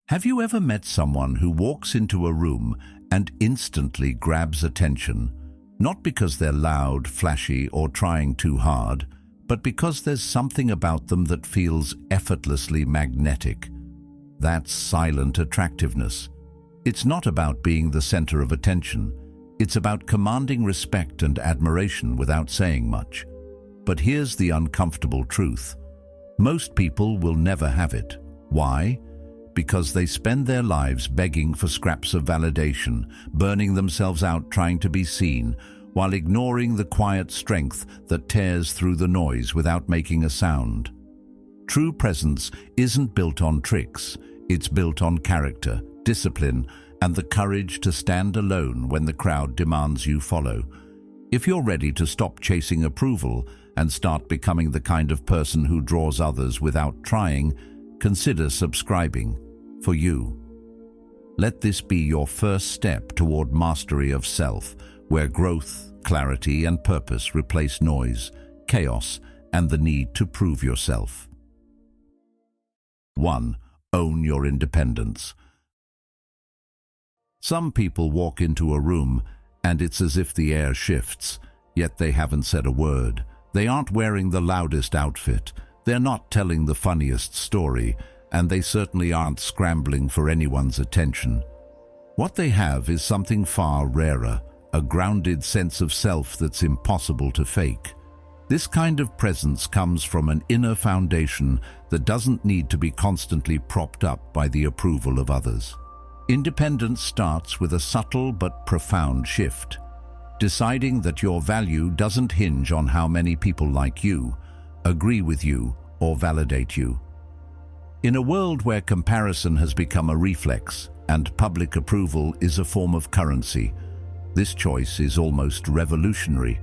Have you ever met someone who walks into a room and instantly grabs attention, not because they're loud, flashy, or trying too hard, but because there's something about them that feels effortlessly magnetic? That's silent attractiveness. It's not about being the center of attention. It's about commanding respect and admiration without saying much. But here's the uncomfortable truth. Most people will never have it. Why? Because they spend their lives begging for scraps of validation, burning themselves out trying to be seen, while ignoring the quiet strength that tears through the noise without making a sound. True presence isn't built on tricks. It's built on character, discipline, and the courage to stand alone when the crowd demands you follow. If you're ready to stop chasing approval and start becoming the kind of person who draws others without trying, consider subscribing for you. Let this be your first step toward mastery of self, where growth, clarity, and purpose replace noise, chaos, and the need to prove yourself. 1. Own your independence. Some people walk into a room and it's as if the air shifts, yet they haven't said a word. They aren't wearing the loudest outfit, they're not telling the funniest story, and they certainly aren't scrambling for anyone's attention. What they have is something far rarer, a grounded sense of self that's impossible to fake. This kind of presence comes from an inner foundation that doesn't need to be constantly propped up by the approval of others. Independence starts with a subtle but profound shift, deciding that your value doesn't hinge on how many people like you, agree with you, or validate you. In a world where comparison has become a reflex and public approval is a form of currency, this choice is almost revolutionary.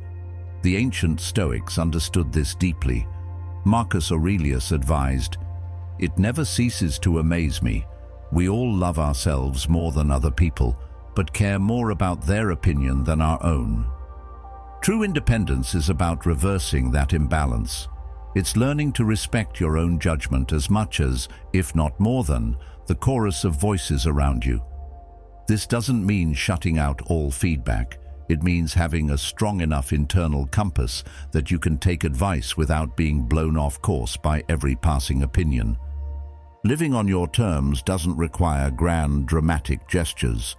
The ancient Stoics understood this deeply. Marcus Aurelius advised, "It never ceases to amaze me. We all love ourselves more than other people, but care more about their opinion than our own." True independence is about reversing that imbalance. It's learning to respect your own judgment as much as, if not more than, the chorus of voices around you. This doesn't mean shutting out all feedback. It means having a strong enough internal compass that you can take advice without being blown off course by every passing opinion. Living on your terms doesn't require grand, dramatic gestures.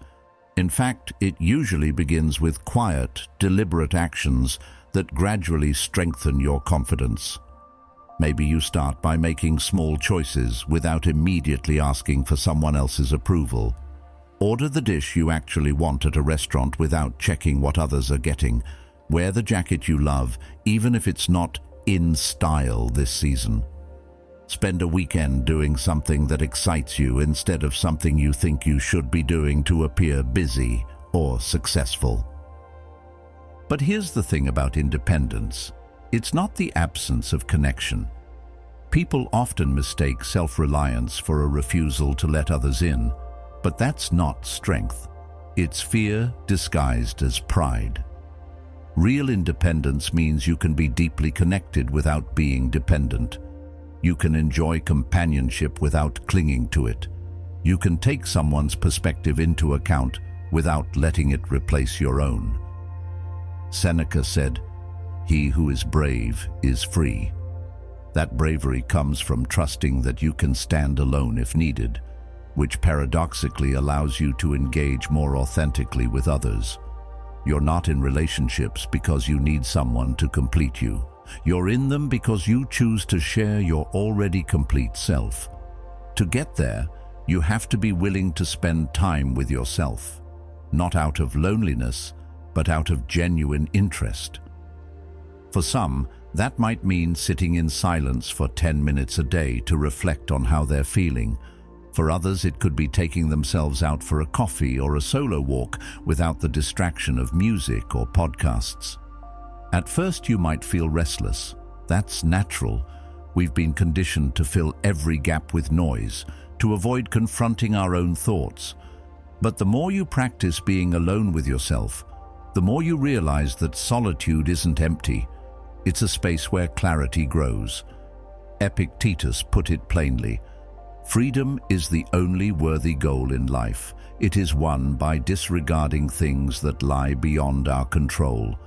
In fact, it usually begins with quiet, deliberate actions that gradually strengthen your confidence. Maybe you start by making small choices without immediately asking for someone else's approval. Order the dish you actually want at a restaurant without checking what others are getting. Wear the jacket you love, even if it's not in style this season. Spend a weekend doing something that excites you instead of something you think you should be doing to appear busy or successful. But here's the thing about independence. It's not the absence of connection. People often mistake self-reliance for a refusal to let others in, but that's not strength. It's fear disguised as pride. Real independence means you can be deeply connected without being dependent. You can enjoy companionship without clinging to it. You can take someone's perspective into account without letting it replace your own. Seneca said, "He who is brave is free." That bravery comes from trusting that you can stand alone if needed, which paradoxically allows you to engage more authentically with others. You're not in relationships because you need someone to complete you. You're in them because you choose to share your already complete self. To get there, you have to be willing to spend time with yourself, not out of loneliness, but out of genuine interest. For some, that might mean sitting in silence for 10 minutes a day to reflect on how they're feeling. For others, it could be taking themselves out for a coffee or a solo walk without the distraction of music or podcasts. At first, you might feel restless. That's natural. We've been conditioned to fill every gap with noise, to avoid confronting our own thoughts. But the more you practice being alone with yourself, the more you realize that solitude isn't empty. It's a space where clarity grows. Epictetus put it plainly, Freedom is the only worthy goal in life. It is won by disregarding things that lie beyond our control.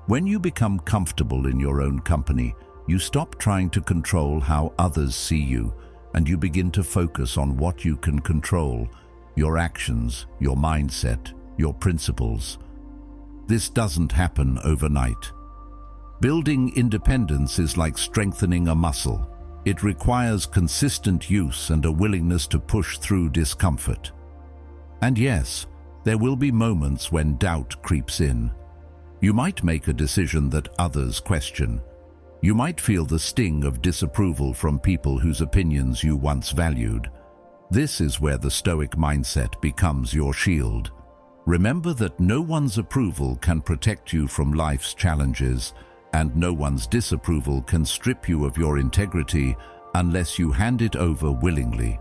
When you become comfortable in your own company, you stop trying to control how others see you, and you begin to focus on what you can control: your actions, your mindset, your principles. This doesn't happen overnight. Building independence is like strengthening a muscle. It requires consistent use and a willingness to push through discomfort. And yes, there will be moments when doubt creeps in. You might make a decision that others question. You might feel the sting of disapproval from people whose opinions you once valued. This is where the Stoic mindset becomes your shield. Remember that no one's approval can protect you from life's challenges, and no one's disapproval can strip you of your integrity unless you hand it over willingly.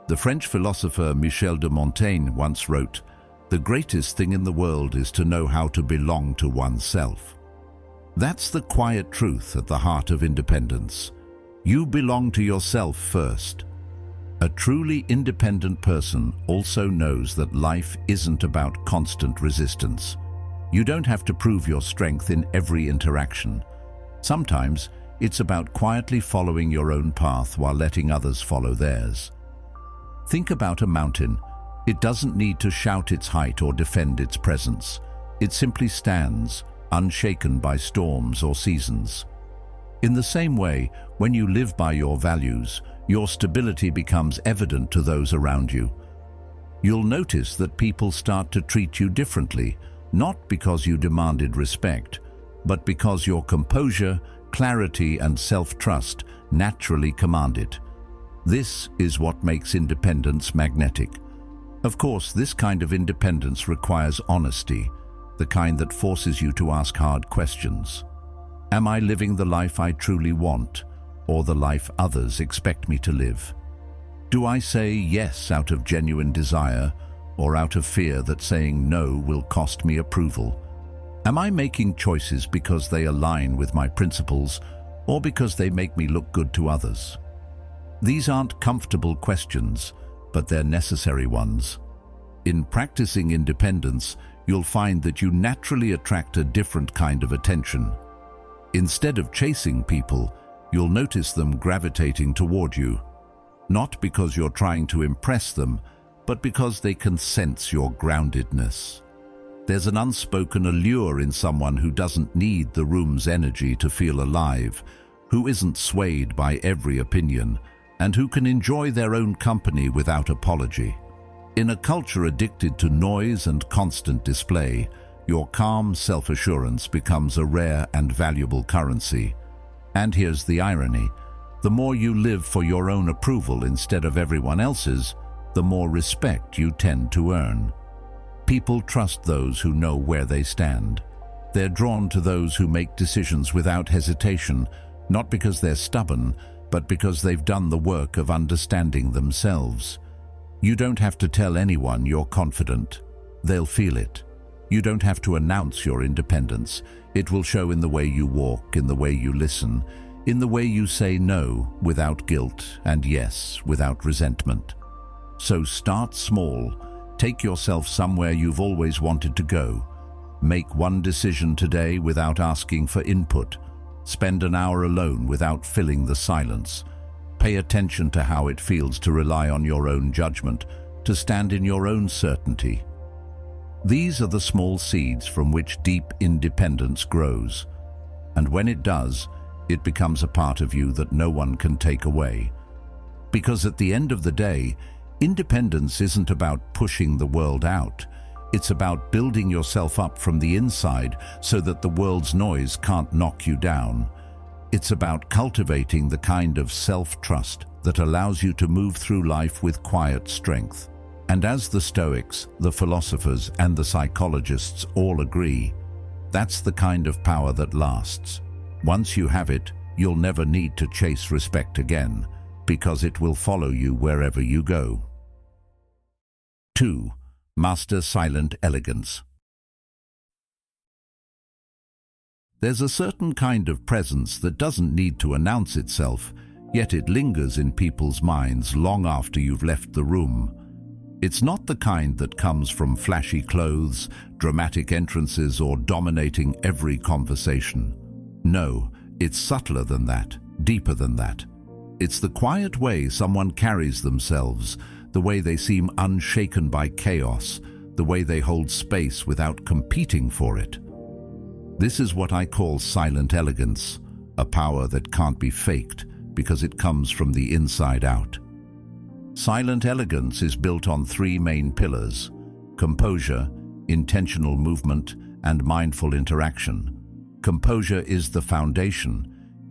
The French philosopher Michel de Montaigne once wrote, "The greatest thing in the world is to know how to belong to oneself." That's the quiet truth at the heart of independence. You belong to yourself first. A truly independent person also knows that life isn't about constant resistance. You don't have to prove your strength in every interaction. Sometimes it's about quietly following your own path while letting others follow theirs. Think about a mountain. It doesn't need to shout its height or defend its presence. It simply stands, unshaken by storms or seasons. In the same way, when you live by your values, your stability becomes evident to those around you. You'll notice that people start to treat you differently, not because you demanded respect, but because your composure, clarity, and self-trust naturally command it. This is what makes independence magnetic. Of course, this kind of independence requires honesty, the kind that forces you to ask hard questions. Am I living the life I truly want, or the life others expect me to live? Do I say yes out of genuine desire, or out of fear that saying no will cost me approval? Am I making choices because they align with my principles, or because they make me look good to others? These aren't comfortable questions, but they're necessary ones. In practicing independence, you'll find that you naturally attract a different kind of attention. Instead of chasing people, you'll notice them gravitating toward you, not because you're trying to impress them, but because they can sense your groundedness. There's an unspoken allure in someone who doesn't need the room's energy to feel alive, who isn't swayed by every opinion, and who can enjoy their own company without apology. In a culture addicted to noise and constant display, your calm self-assurance becomes a rare and valuable currency. And here's the irony: the more you live for your own approval instead of everyone else's, the more respect you tend to earn. People trust those who know where they stand. They're drawn to those who make decisions without hesitation, not because they're stubborn, but because they've done the work of understanding themselves. You don't have to tell anyone you're confident. They'll feel it. You don't have to announce your independence. It will show in the way you walk, in the way you listen, in the way you say no without guilt and yes without resentment. So start small. Take yourself somewhere you've always wanted to go. Make one decision today without asking for input. Spend an hour alone without filling the silence. Pay attention to how it feels to rely on your own judgment, to stand in your own certainty. These are the small seeds from which deep independence grows. And when it does, it becomes a part of you that no one can take away. Because at the end of the day, independence isn't about pushing the world out. It's about building yourself up from the inside so that the world's noise can't knock you down. It's about cultivating the kind of self-trust that allows you to move through life with quiet strength. And as the Stoics, the philosophers, and the psychologists all agree, that's the kind of power that lasts. Once you have it, you'll never need to chase respect again, because it will follow you wherever you go. 2. Master silent elegance. There's a certain kind of presence that doesn't need to announce itself, yet it lingers in people's minds long after you've left the room. It's not the kind that comes from flashy clothes, dramatic entrances, or dominating every conversation. No, it's subtler than that, deeper than that. It's the quiet way someone carries themselves, the way they seem unshaken by chaos, the way they hold space without competing for it. This is what I call silent elegance, a power that can't be faked because it comes from the inside out. Silent elegance is built on three main pillars: composure, intentional movement, and mindful interaction. Composure is the foundation.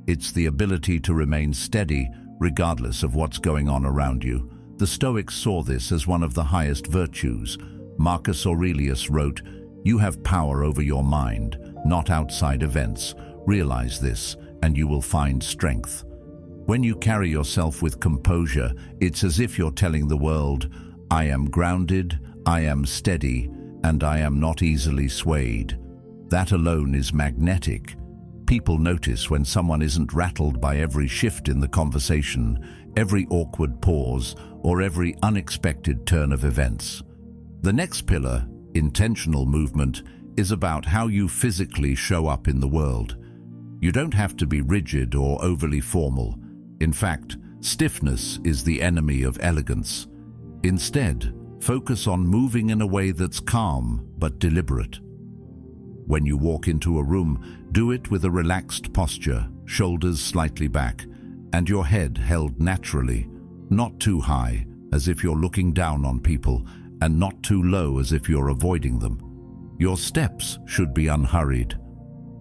It's the ability to remain steady regardless of what's going on around you. The Stoics saw this as one of the highest virtues. Marcus Aurelius wrote, "You have power over your mind, not outside events. Realize this, and you will find strength." When you carry yourself with composure, it's as if you're telling the world, "I am grounded, I am steady, and I am not easily swayed." That alone is magnetic. People notice when someone isn't rattled by every shift in the conversation, every awkward pause, or every unexpected turn of events. The next pillar, intentional movement, is about how you physically show up in the world. You don't have to be rigid or overly formal. In fact, stiffness is the enemy of elegance. Instead, focus on moving in a way that's calm but deliberate. When you walk into a room, do it with a relaxed posture, shoulders slightly back, and your head held naturally, not too high, as if you're looking down on people, and not too low as if you're avoiding them. Your steps should be unhurried,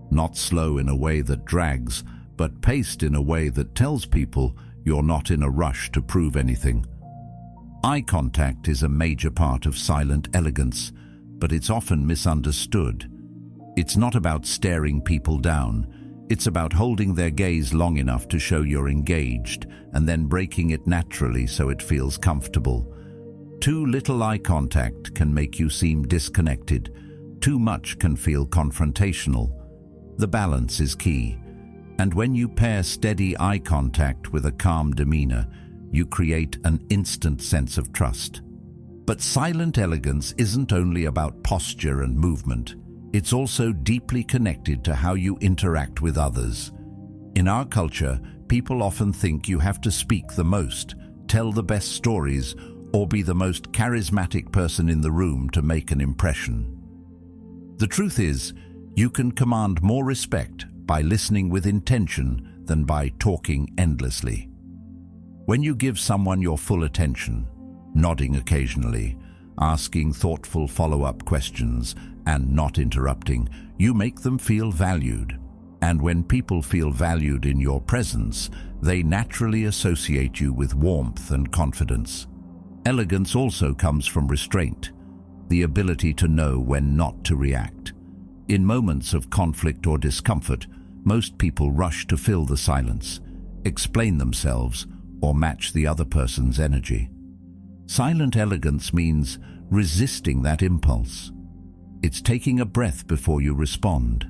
not slow in a way that drags, but paced in a way that tells people you're not in a rush to prove anything. Eye contact is a major part of silent elegance, but it's often misunderstood. It's not about staring people down. It's about holding their gaze long enough to show you're engaged, and then breaking it naturally so it feels comfortable. Too little eye contact can make you seem disconnected. Too much can feel confrontational. The balance is key. And when you pair steady eye contact with a calm demeanor, you create an instant sense of trust. But silent elegance isn't only about posture and movement. It's also deeply connected to how you interact with others. In our culture, people often think you have to speak the most, tell the best stories, or be the most charismatic person in the room to make an impression. The truth is, you can command more respect by listening with intention than by talking endlessly. When you give someone your full attention, nodding occasionally, asking thoughtful follow-up questions, and not interrupting, you make them feel valued. And when people feel valued in your presence, they naturally associate you with warmth and confidence. Elegance also comes from restraint, the ability to know when not to react. In moments of conflict or discomfort, most people rush to fill the silence, explain themselves, or match the other person's energy. Silent elegance means resisting that impulse. It's taking a breath before you respond.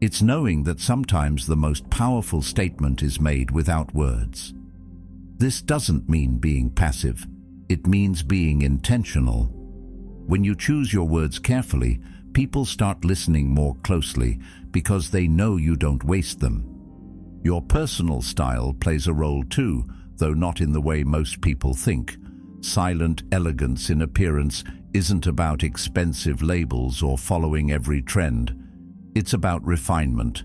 It's knowing that sometimes the most powerful statement is made without words. This doesn't mean being passive. It means being intentional. When you choose your words carefully, people start listening more closely because they know you don't waste them. Your personal style plays a role too, though not in the way most people think. Silent elegance in appearance isn't about expensive labels or following every trend. It's about refinement,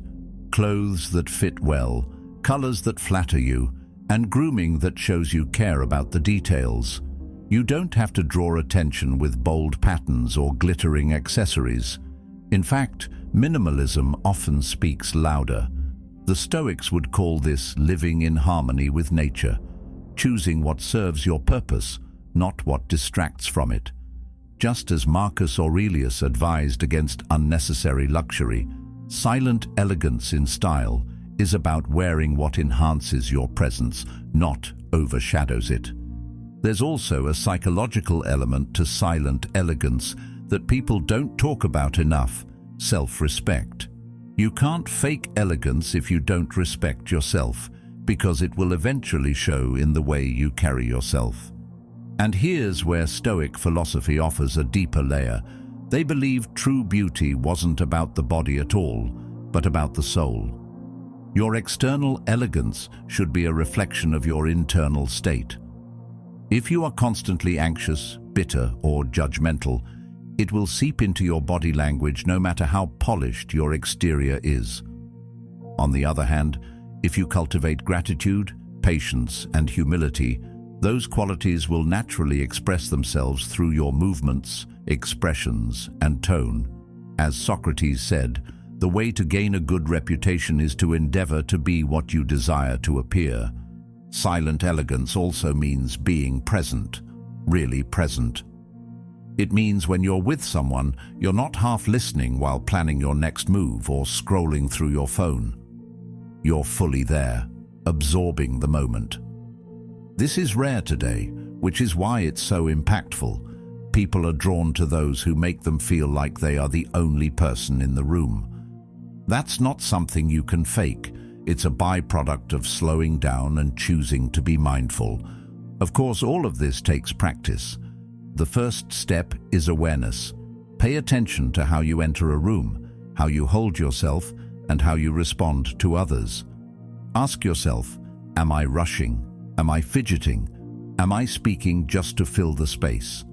clothes that fit well, colors that flatter you, and grooming that shows you care about the details. You don't have to draw attention with bold patterns or glittering accessories. In fact, minimalism often speaks louder. The Stoics would call this living in harmony with nature, choosing what serves your purpose, not what distracts from it. Just as Marcus Aurelius advised against unnecessary luxury, silent elegance in style is about wearing what enhances your presence, not overshadows it. There's also a psychological element to silent elegance that people don't talk about enough: self-respect. You can't fake elegance if you don't respect yourself, because it will eventually show in the way you carry yourself. And here's where Stoic philosophy offers a deeper layer. They believed true beauty wasn't about the body at all, but about the soul. Your external elegance should be a reflection of your internal state. If you are constantly anxious, bitter, or judgmental, it will seep into your body language no matter how polished your exterior is. On the other hand, if you cultivate gratitude, patience, and humility, those qualities will naturally express themselves through your movements, expressions, and tone. As Socrates said, the way to gain a good reputation is to endeavor to be what you desire to appear. Silent elegance also means being present, really present. It means when you're with someone, you're not half listening while planning your next move or scrolling through your phone. You're fully there, absorbing the moment. This is rare today, which is why it's so impactful. People are drawn to those who make them feel like they are the only person in the room. That's not something you can fake. It's a byproduct of slowing down and choosing to be mindful. Of course, all of this takes practice. The first step is awareness. Pay attention to how you enter a room, how you hold yourself, and how you respond to others. Ask yourself, am I rushing? Am I fidgeting? Am I speaking just to fill the space?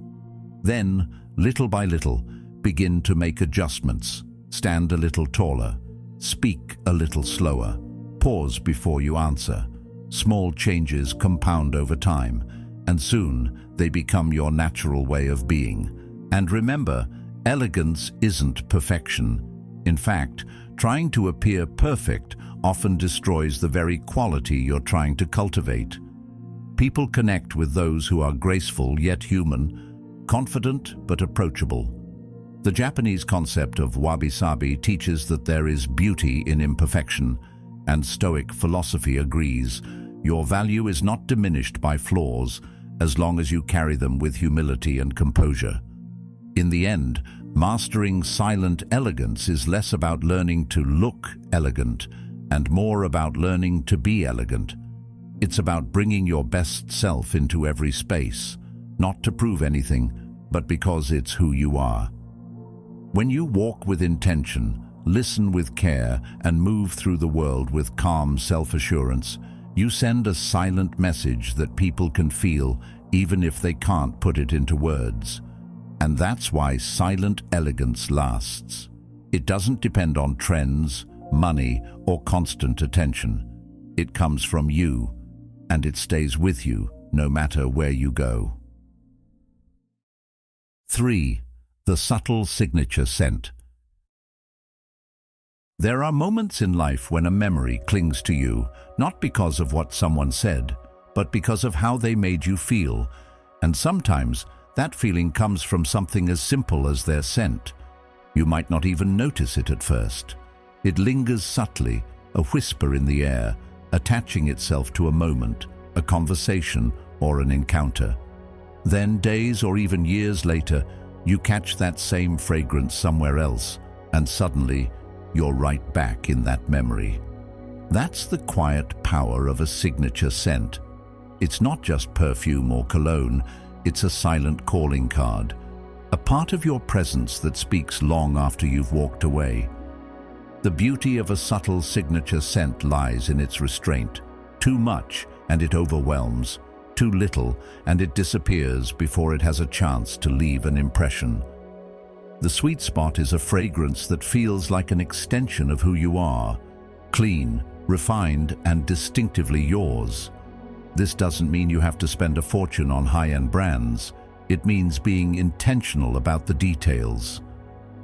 Then, little by little, begin to make adjustments. Stand a little taller. Speak a little slower. Pause before you answer. Small changes compound over time, and soon they become your natural way of being. And remember, elegance isn't perfection. In fact, trying to appear perfect often destroys the very quality you're trying to cultivate. People connect with those who are graceful yet human, confident but approachable. The Japanese concept of wabi-sabi teaches that there is beauty in imperfection, and Stoic philosophy agrees. Your value is not diminished by flaws as long as you carry them with humility and composure. In the end, mastering silent elegance is less about learning to look elegant and more about learning to be elegant. It's about bringing your best self into every space, not to prove anything, but because it's who you are. When you walk with intention, listen with care, and move through the world with calm self-assurance, you send a silent message that people can feel even if they can't put it into words. And that's why silent elegance lasts. It doesn't depend on trends, money, or constant attention. It comes from you, and it stays with you no matter where you go. 3. The subtle signature scent. There are moments in life when a memory clings to you, not because of what someone said, but because of how they made you feel. And sometimes that feeling comes from something as simple as their scent. You might not even notice it at first. It lingers subtly, a whisper in the air, attaching itself to a moment, a conversation, or an encounter. Then, days or even years later, you catch that same fragrance somewhere else, and suddenly, you're right back in that memory. That's the quiet power of a signature scent. It's not just perfume or cologne, it's a silent calling card, a part of your presence that speaks long after you've walked away. The beauty of a subtle signature scent lies in its restraint. Too much, and it overwhelms. Too little, and it disappears before it has a chance to leave an impression. The sweet spot is a fragrance that feels like an extension of who you are, clean, refined, and distinctively yours. This doesn't mean you have to spend a fortune on high-end brands. It means being intentional about the details.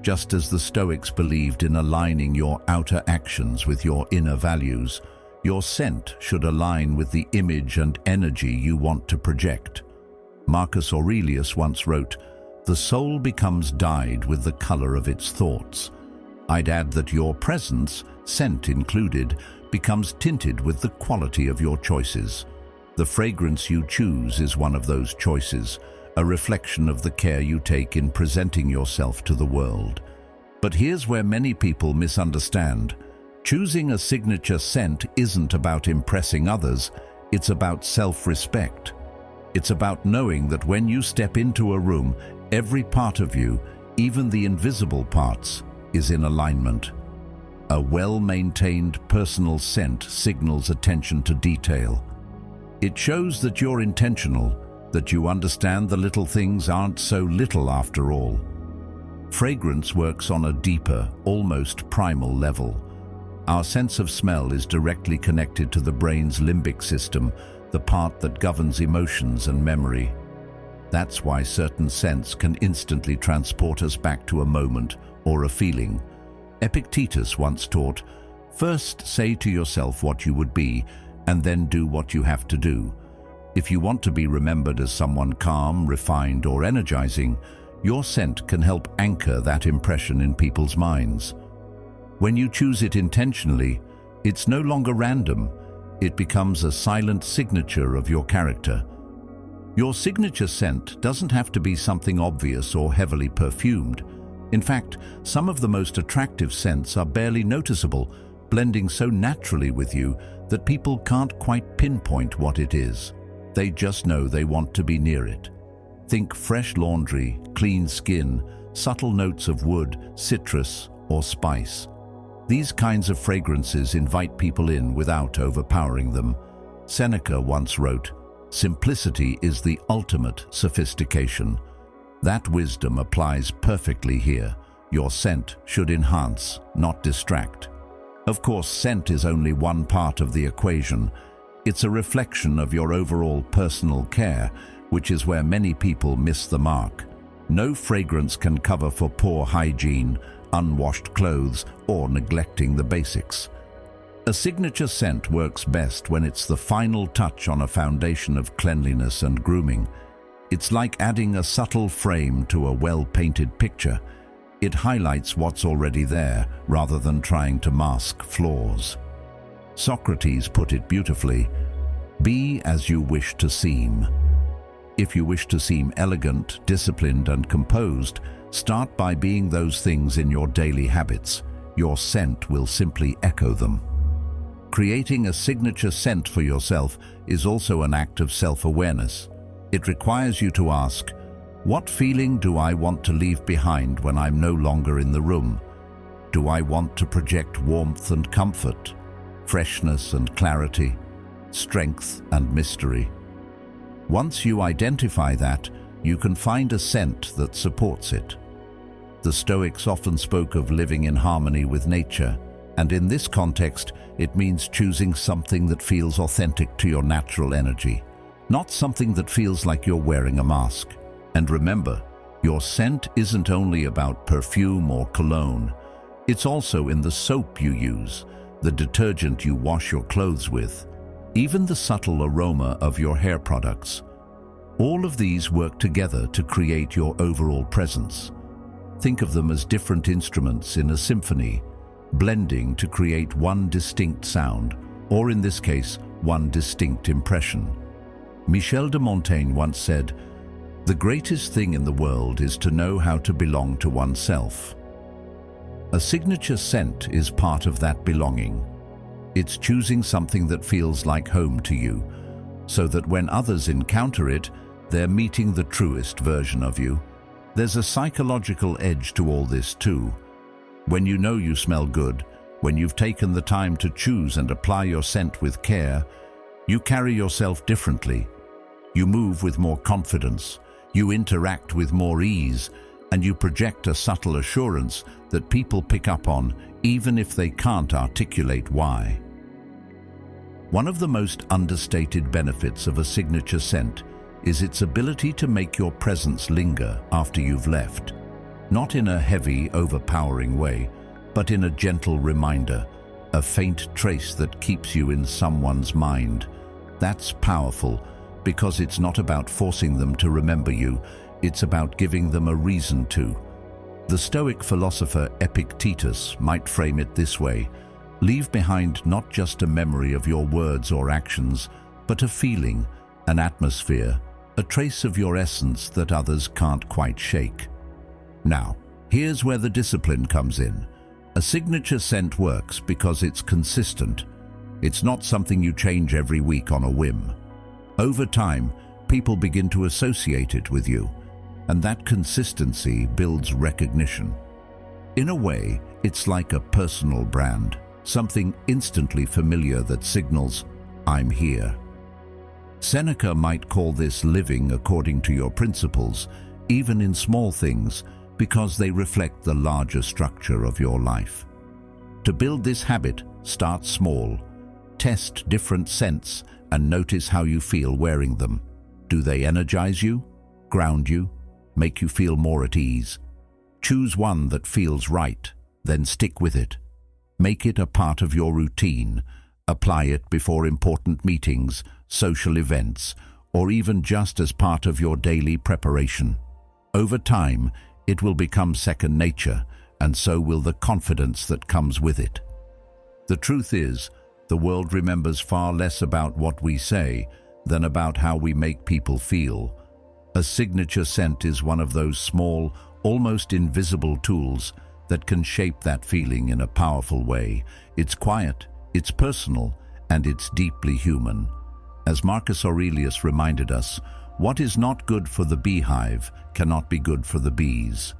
Just as the Stoics believed in aligning your outer actions with your inner values, your scent should align with the image and energy you want to project. Marcus Aurelius once wrote, "The soul becomes dyed with the color of its thoughts." I'd add that your presence, scent included, becomes tinted with the quality of your choices. The fragrance you choose is one of those choices, a reflection of the care you take in presenting yourself to the world. But here's where many people misunderstand. Choosing a signature scent isn't about impressing others, it's about self-respect. It's about knowing that when you step into a room, every part of you, even the invisible parts, is in alignment. A well-maintained personal scent signals attention to detail. It shows that you're intentional, that you understand the little things aren't so little after all. Fragrance works on a deeper, almost primal level. Our sense of smell is directly connected to the brain's limbic system, the part that governs emotions and memory. That's why certain scents can instantly transport us back to a moment or a feeling. Epictetus once taught, "First say to yourself what you would be, and then do what you have to do." If you want to be remembered as someone calm, refined, or energizing, your scent can help anchor that impression in people's minds. When you choose it intentionally, it's no longer random. It becomes a silent signature of your character. Your signature scent doesn't have to be something obvious or heavily perfumed. In fact, some of the most attractive scents are barely noticeable, blending so naturally with you that people can't quite pinpoint what it is. They just know they want to be near it. Think fresh laundry, clean skin, subtle notes of wood, citrus, or spice. These kinds of fragrances invite people in without overpowering them. Seneca once wrote, "Simplicity is the ultimate sophistication." That wisdom applies perfectly here. Your scent should enhance, not distract. Of course, scent is only one part of the equation. It's a reflection of your overall personal care, which is where many people miss the mark. No fragrance can cover for poor hygiene, unwashed clothes, or neglecting the basics. A signature scent works best when it's the final touch on a foundation of cleanliness and grooming. It's like adding a subtle frame to a well-painted picture. It highlights what's already there, rather than trying to mask flaws. Socrates put it beautifully, "Be as you wish to seem." If you wish to seem elegant, disciplined, and composed, start by being those things in your daily habits. Your scent will simply echo them. Creating a signature scent for yourself is also an act of self-awareness. It requires you to ask, what feeling do I want to leave behind when I'm no longer in the room? Do I want to project warmth and comfort, freshness and clarity, strength and mystery? Once you identify that, you can find a scent that supports it. The Stoics often spoke of living in harmony with nature, and in this context, it means choosing something that feels authentic to your natural energy, not something that feels like you're wearing a mask. And remember, your scent isn't only about perfume or cologne. It's also in the soap you use, the detergent you wash your clothes with, even the subtle aroma of your hair products. All of these work together to create your overall presence. Think of them as different instruments in a symphony, blending to create one distinct sound, or in this case, one distinct impression. Michel de Montaigne once said, "The greatest thing in the world is to know how to belong to oneself." A signature scent is part of that belonging. It's choosing something that feels like home to you, so that when others encounter it, they're meeting the truest version of you. There's a psychological edge to all this too. When you know you smell good, when you've taken the time to choose and apply your scent with care, you carry yourself differently. You move with more confidence, you interact with more ease, and you project a subtle assurance that people pick up on, even if they can't articulate why. One of the most understated benefits of a signature scent is its ability to make your presence linger after you've left. Not in a heavy, overpowering way, but in a gentle reminder, a faint trace that keeps you in someone's mind. That's powerful, because it's not about forcing them to remember you, it's about giving them a reason to. The Stoic philosopher Epictetus might frame it this way: leave behind not just a memory of your words or actions, but a feeling, an atmosphere, a trace of your essence that others can't quite shake. Now, here's where the discipline comes in. A signature scent works because it's consistent. It's not something you change every week on a whim. Over time, people begin to associate it with you, and that consistency builds recognition. In a way, it's like a personal brand, something instantly familiar that signals, "I'm here." Seneca might call this living according to your principles, even in small things, because they reflect the larger structure of your life. To build this habit, start small. Test different scents and notice how you feel wearing them. Do they energize you, ground you, make you feel more at ease? Choose one that feels right, then stick with it. Make it a part of your routine. Apply it before important meetings, social events, or even just as part of your daily preparation. Over time, it will become second nature, and so will the confidence that comes with it. The truth is, the world remembers far less about what we say than about how we make people feel. A signature scent is one of those small, almost invisible tools that can shape that feeling in a powerful way. It's quiet, it's personal, and it's deeply human. As Marcus Aurelius reminded us, what is not good for the beehive cannot be good for the bees.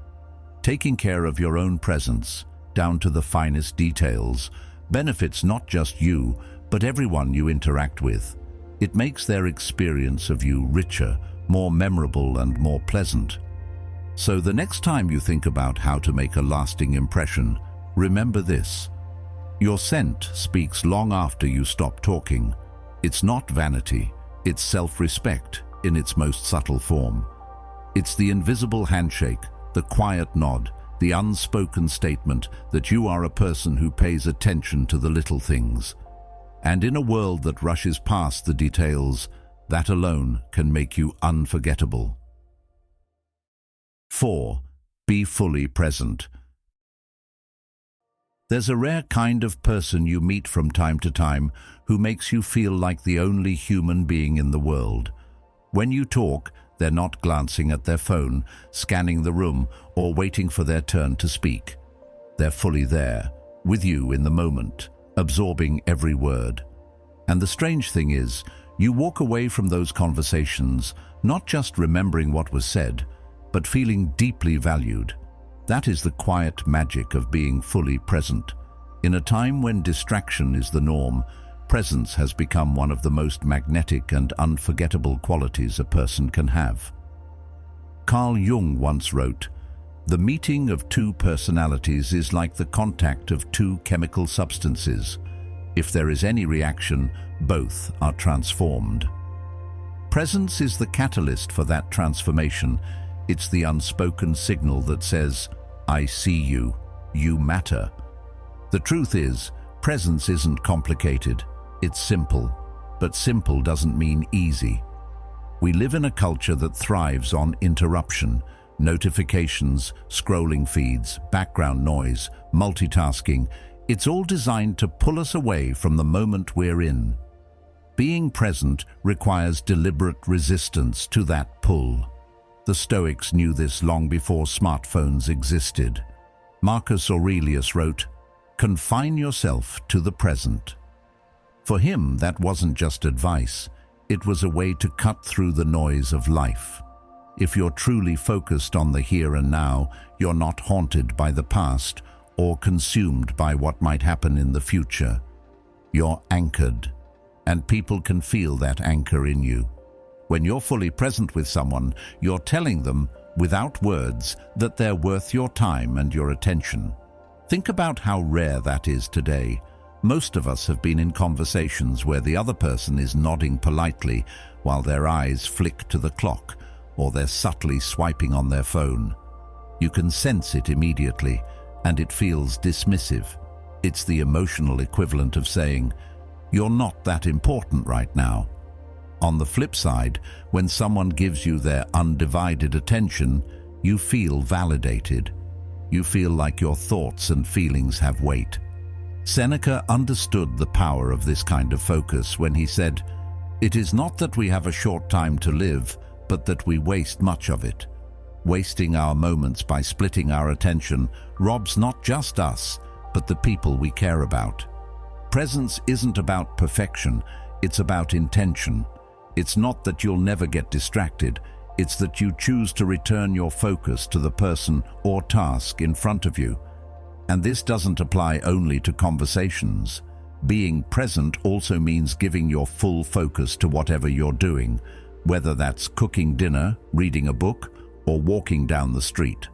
Taking care of your own presence, down to the finest details, benefits not just you, but everyone you interact with. It makes their experience of you richer, more memorable, and more pleasant. So the next time you think about how to make a lasting impression, remember this. Your scent speaks long after you stop talking. It's not vanity, it's self-respect in its most subtle form. It's the invisible handshake, the quiet nod, the unspoken statement that you are a person who pays attention to the little things. And in a world that rushes past the details, that alone can make you unforgettable. 4. Be fully present. There's a rare kind of person you meet from time to time who makes you feel like the only human being in the world. When you talk, they're not glancing at their phone, scanning the room, or waiting for their turn to speak. They're fully there, with you in the moment, absorbing every word. And the strange thing is, you walk away from those conversations not just remembering what was said, but feeling deeply valued. That is the quiet magic of being fully present. In a time when distraction is the norm, presence has become one of the most magnetic and unforgettable qualities a person can have. Carl Jung once wrote, "The meeting of two personalities is like the contact of two chemical substances. If there is any reaction, both are transformed." Presence is the catalyst for that transformation. It's the unspoken signal that says, "I see you, you matter." The truth is, presence isn't complicated. It's simple, but simple doesn't mean easy. We live in a culture that thrives on interruption, notifications, scrolling feeds, background noise, multitasking. It's all designed to pull us away from the moment we're in. Being present requires deliberate resistance to that pull. The Stoics knew this long before smartphones existed. Marcus Aurelius wrote, "Confine yourself to the present." For him, that wasn't just advice. It was a way to cut through the noise of life. If you're truly focused on the here and now, you're not haunted by the past or consumed by what might happen in the future. You're anchored, and people can feel that anchor in you. When you're fully present with someone, you're telling them, without words, that they're worth your time and your attention. Think about how rare that is today. Most of us have been in conversations where the other person is nodding politely while their eyes flick to the clock or they're subtly swiping on their phone. You can sense it immediately, and it feels dismissive. It's the emotional equivalent of saying, "You're not that important right now." On the flip side, when someone gives you their undivided attention, you feel validated. You feel like your thoughts and feelings have weight. Seneca understood the power of this kind of focus when he said, "It is not that we have a short time to live, but that we waste much of it." Wasting our moments by splitting our attention robs not just us, but the people we care about. Presence isn't about perfection, it's about intention. It's not that you'll never get distracted, it's that you choose to return your focus to the person or task in front of you. And this doesn't apply only to conversations. Being present also means giving your full focus to whatever you're doing, whether that's cooking dinner, reading a book, or walking down the street.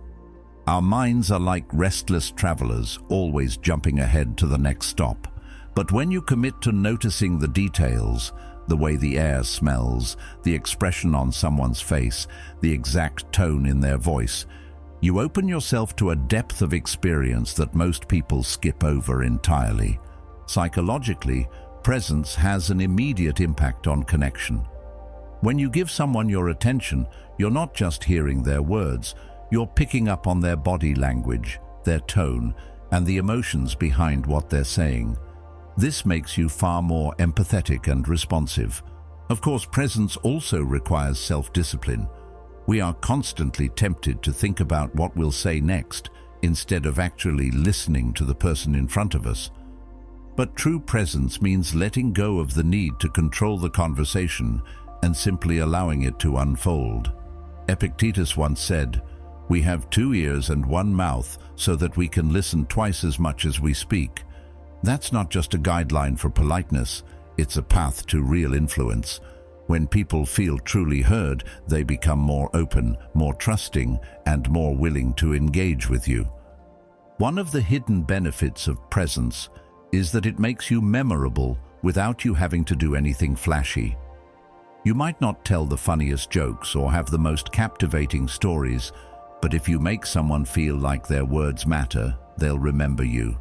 Our minds are like restless travelers, always jumping ahead to the next stop. But when you commit to noticing the details, the way the air smells, the expression on someone's face, the exact tone in their voice, you open yourself to a depth of experience that most people skip over entirely. Psychologically, presence has an immediate impact on connection. When you give someone your attention, you're not just hearing their words, you're picking up on their body language, their tone, and the emotions behind what they're saying. This makes you far more empathetic and responsive. Of course, presence also requires self-discipline. We are constantly tempted to think about what we'll say next, instead of actually listening to the person in front of us. But true presence means letting go of the need to control the conversation and simply allowing it to unfold. Epictetus once said, "We have 2 ears and 1 mouth so that we can listen twice as much as we speak." That's not just a guideline for politeness, it's a path to real influence. When people feel truly heard, they become more open, more trusting, and more willing to engage with you. One of the hidden benefits of presence is that it makes you memorable without you having to do anything flashy. You might not tell the funniest jokes or have the most captivating stories, but if you make someone feel like their words matter, they'll remember you.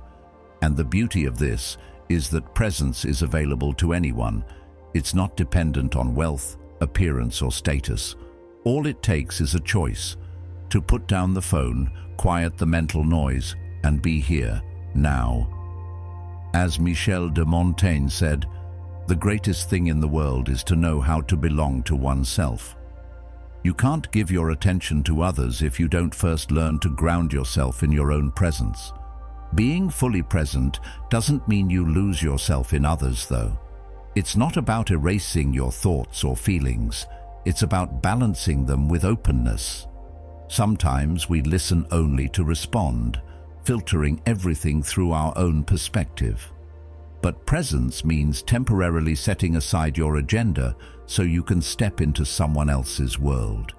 And the beauty of this is that presence is available to anyone. It's not dependent on wealth, appearance, or status. All it takes is a choice: to put down the phone, quiet the mental noise, and be here, now. As Michel de Montaigne said, "The greatest thing in the world is to know how to belong to oneself." You can't give your attention to others if you don't first learn to ground yourself in your own presence. Being fully present doesn't mean you lose yourself in others, though. It's not about erasing your thoughts or feelings. It's about balancing them with openness. Sometimes we listen only to respond, filtering everything through our own perspective. But presence means temporarily setting aside your agenda so you can step into someone else's world.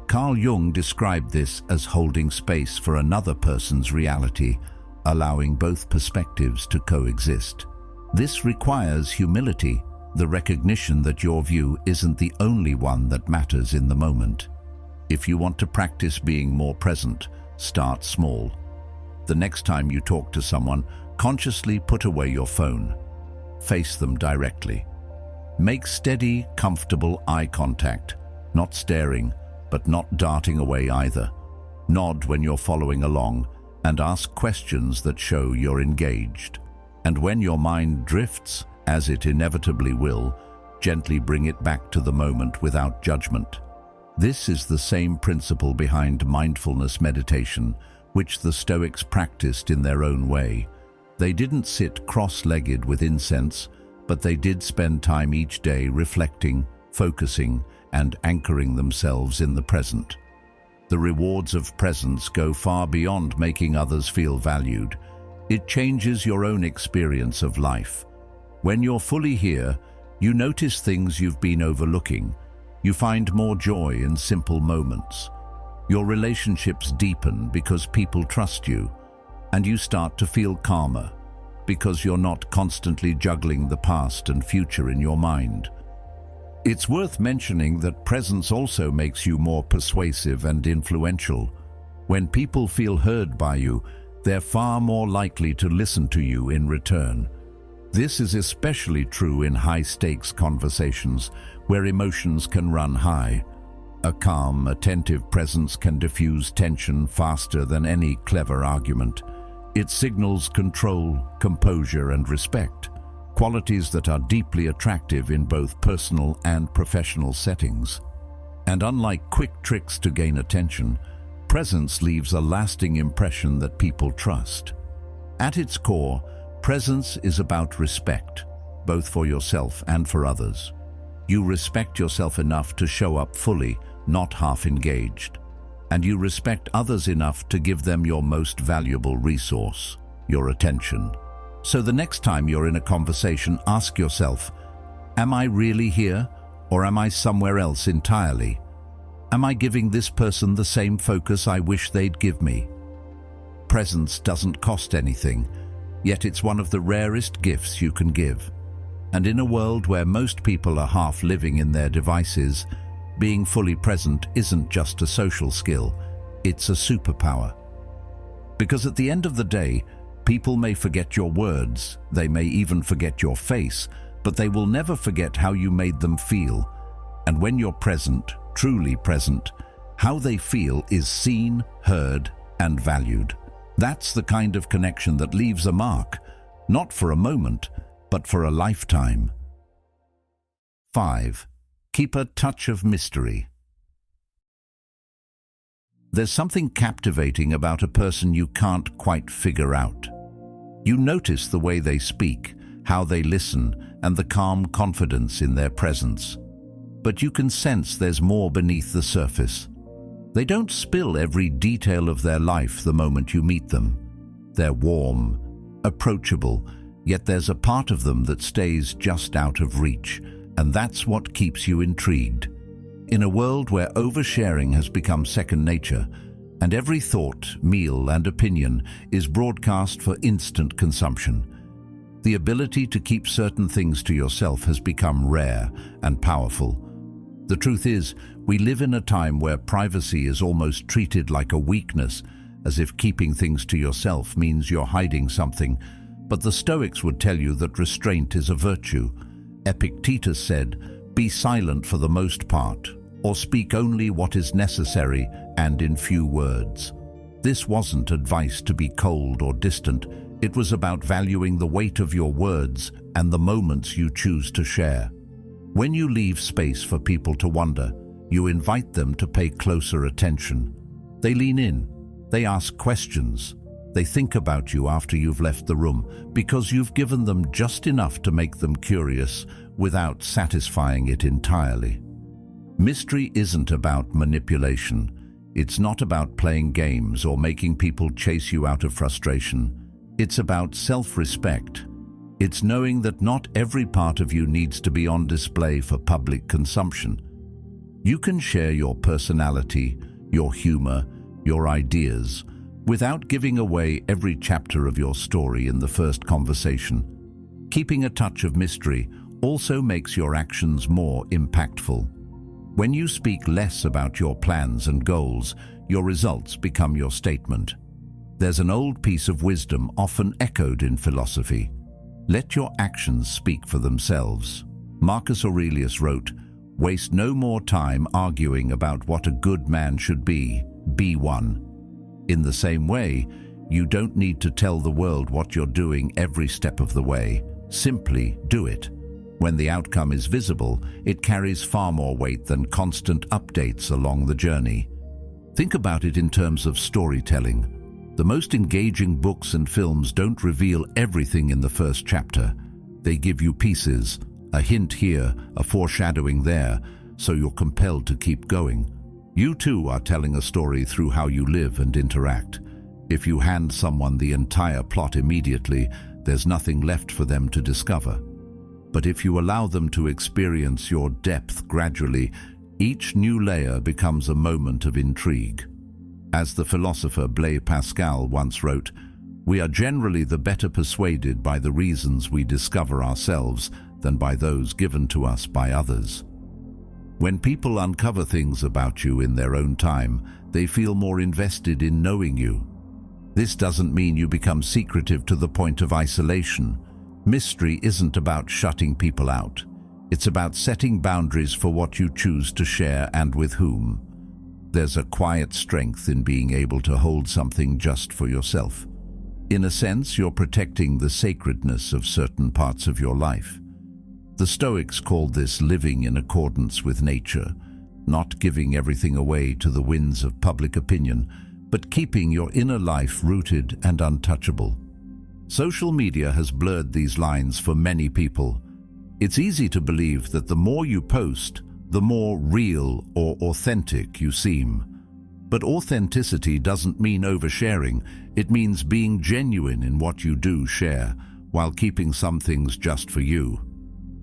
Carl Jung described this as holding space for another person's reality, allowing both perspectives to coexist. This requires humility, the recognition that your view isn't the only one that matters in the moment. If you want to practice being more present, start small. The next time you talk to someone, consciously put away your phone. Face them directly. Make steady, comfortable eye contact, not staring, but not darting away either. Nod when you're following along, and ask questions that show you're engaged. And when your mind drifts, as it inevitably will, gently bring it back to the moment without judgment. This is the same principle behind mindfulness meditation, which the Stoics practiced in their own way. They didn't sit cross-legged with incense, but they did spend time each day reflecting, focusing, and anchoring themselves in the present. The rewards of presence go far beyond making others feel valued. It changes your own experience of life. When you're fully here, you notice things you've been overlooking. You find more joy in simple moments. Your relationships deepen because people trust you, and you start to feel calmer because you're not constantly juggling the past and future in your mind. It's worth mentioning that presence also makes you more persuasive and influential. When people feel heard by you, they're far more likely to listen to you in return. This is especially true in high-stakes conversations where emotions can run high. A calm, attentive presence can diffuse tension faster than any clever argument. It signals control, composure, and respect, qualities that are deeply attractive in both personal and professional settings. And unlike quick tricks to gain attention, presence leaves a lasting impression that people trust. At its core, presence is about respect, both for yourself and for others. You respect yourself enough to show up fully, not half-engaged. And you respect others enough to give them your most valuable resource, your attention. So the next time you're in a conversation, ask yourself, am I really here, or am I somewhere else entirely? Am I giving this person the same focus I wish they'd give me? Presence doesn't cost anything, yet it's one of the rarest gifts you can give. And in a world where most people are half living in their devices, being fully present isn't just a social skill, it's a superpower. Because at the end of the day, people may forget your words, they may even forget your face, but they will never forget how you made them feel. And when you're present, truly present, how they feel is seen, heard, and valued. That's the kind of connection that leaves a mark, not for a moment, but for a lifetime. 5. Keep a touch of mystery. There's something captivating about a person you can't quite figure out. You notice the way they speak, how they listen, and the calm confidence in their presence. But you can sense there's more beneath the surface. They don't spill every detail of their life the moment you meet them. They're warm, approachable, yet there's a part of them that stays just out of reach, and that's what keeps you intrigued. In a world where oversharing has become second nature, and every thought, meal, and opinion is broadcast for instant consumption, the ability to keep certain things to yourself has become rare and powerful. The truth is, we live in a time where privacy is almost treated like a weakness, as if keeping things to yourself means you're hiding something. But the Stoics would tell you that restraint is a virtue. Epictetus said, "Be silent for the most part, or speak only what is necessary and in few words." This wasn't advice to be cold or distant. It was about valuing the weight of your words and the moments you choose to share. When you leave space for people to wonder, you invite them to pay closer attention. They lean in, they ask questions, they think about you after you've left the room, because you've given them just enough to make them curious without satisfying it entirely. Mystery isn't about manipulation. It's not about playing games or making people chase you out of frustration. It's about self-respect. It's knowing that not every part of you needs to be on display for public consumption. You can share your personality, your humor, your ideas, without giving away every chapter of your story in the first conversation. Keeping a touch of mystery also makes your actions more impactful. When you speak less about your plans and goals, your results become your statement. There's an old piece of wisdom often echoed in philosophy. Let your actions speak for themselves. Marcus Aurelius wrote, "Waste no more time arguing about what a good man should be one." In the same way, you don't need to tell the world what you're doing every step of the way. Simply do it. When the outcome is visible, it carries far more weight than constant updates along the journey. Think about it in terms of storytelling. The most engaging books and films don't reveal everything in the first chapter. They give you pieces, a hint here, a foreshadowing there, so you're compelled to keep going. You too are telling a story through how you live and interact. If you hand someone the entire plot immediately, there's nothing left for them to discover. But if you allow them to experience your depth gradually, each new layer becomes a moment of intrigue. As the philosopher Blaise Pascal once wrote, "We are generally the better persuaded by the reasons we discover ourselves than by those given to us by others." When people uncover things about you in their own time, they feel more invested in knowing you. This doesn't mean you become secretive to the point of isolation. Mystery isn't about shutting people out. It's about setting boundaries for what you choose to share and with whom. There's a quiet strength in being able to hold something just for yourself. In a sense, you're protecting the sacredness of certain parts of your life. The Stoics called this living in accordance with nature, not giving everything away to the winds of public opinion, but keeping your inner life rooted and untouchable. Social media has blurred these lines for many people. It's easy to believe that the more you post, the more real or authentic you seem. But authenticity doesn't mean oversharing. It means being genuine in what you do share, while keeping some things just for you.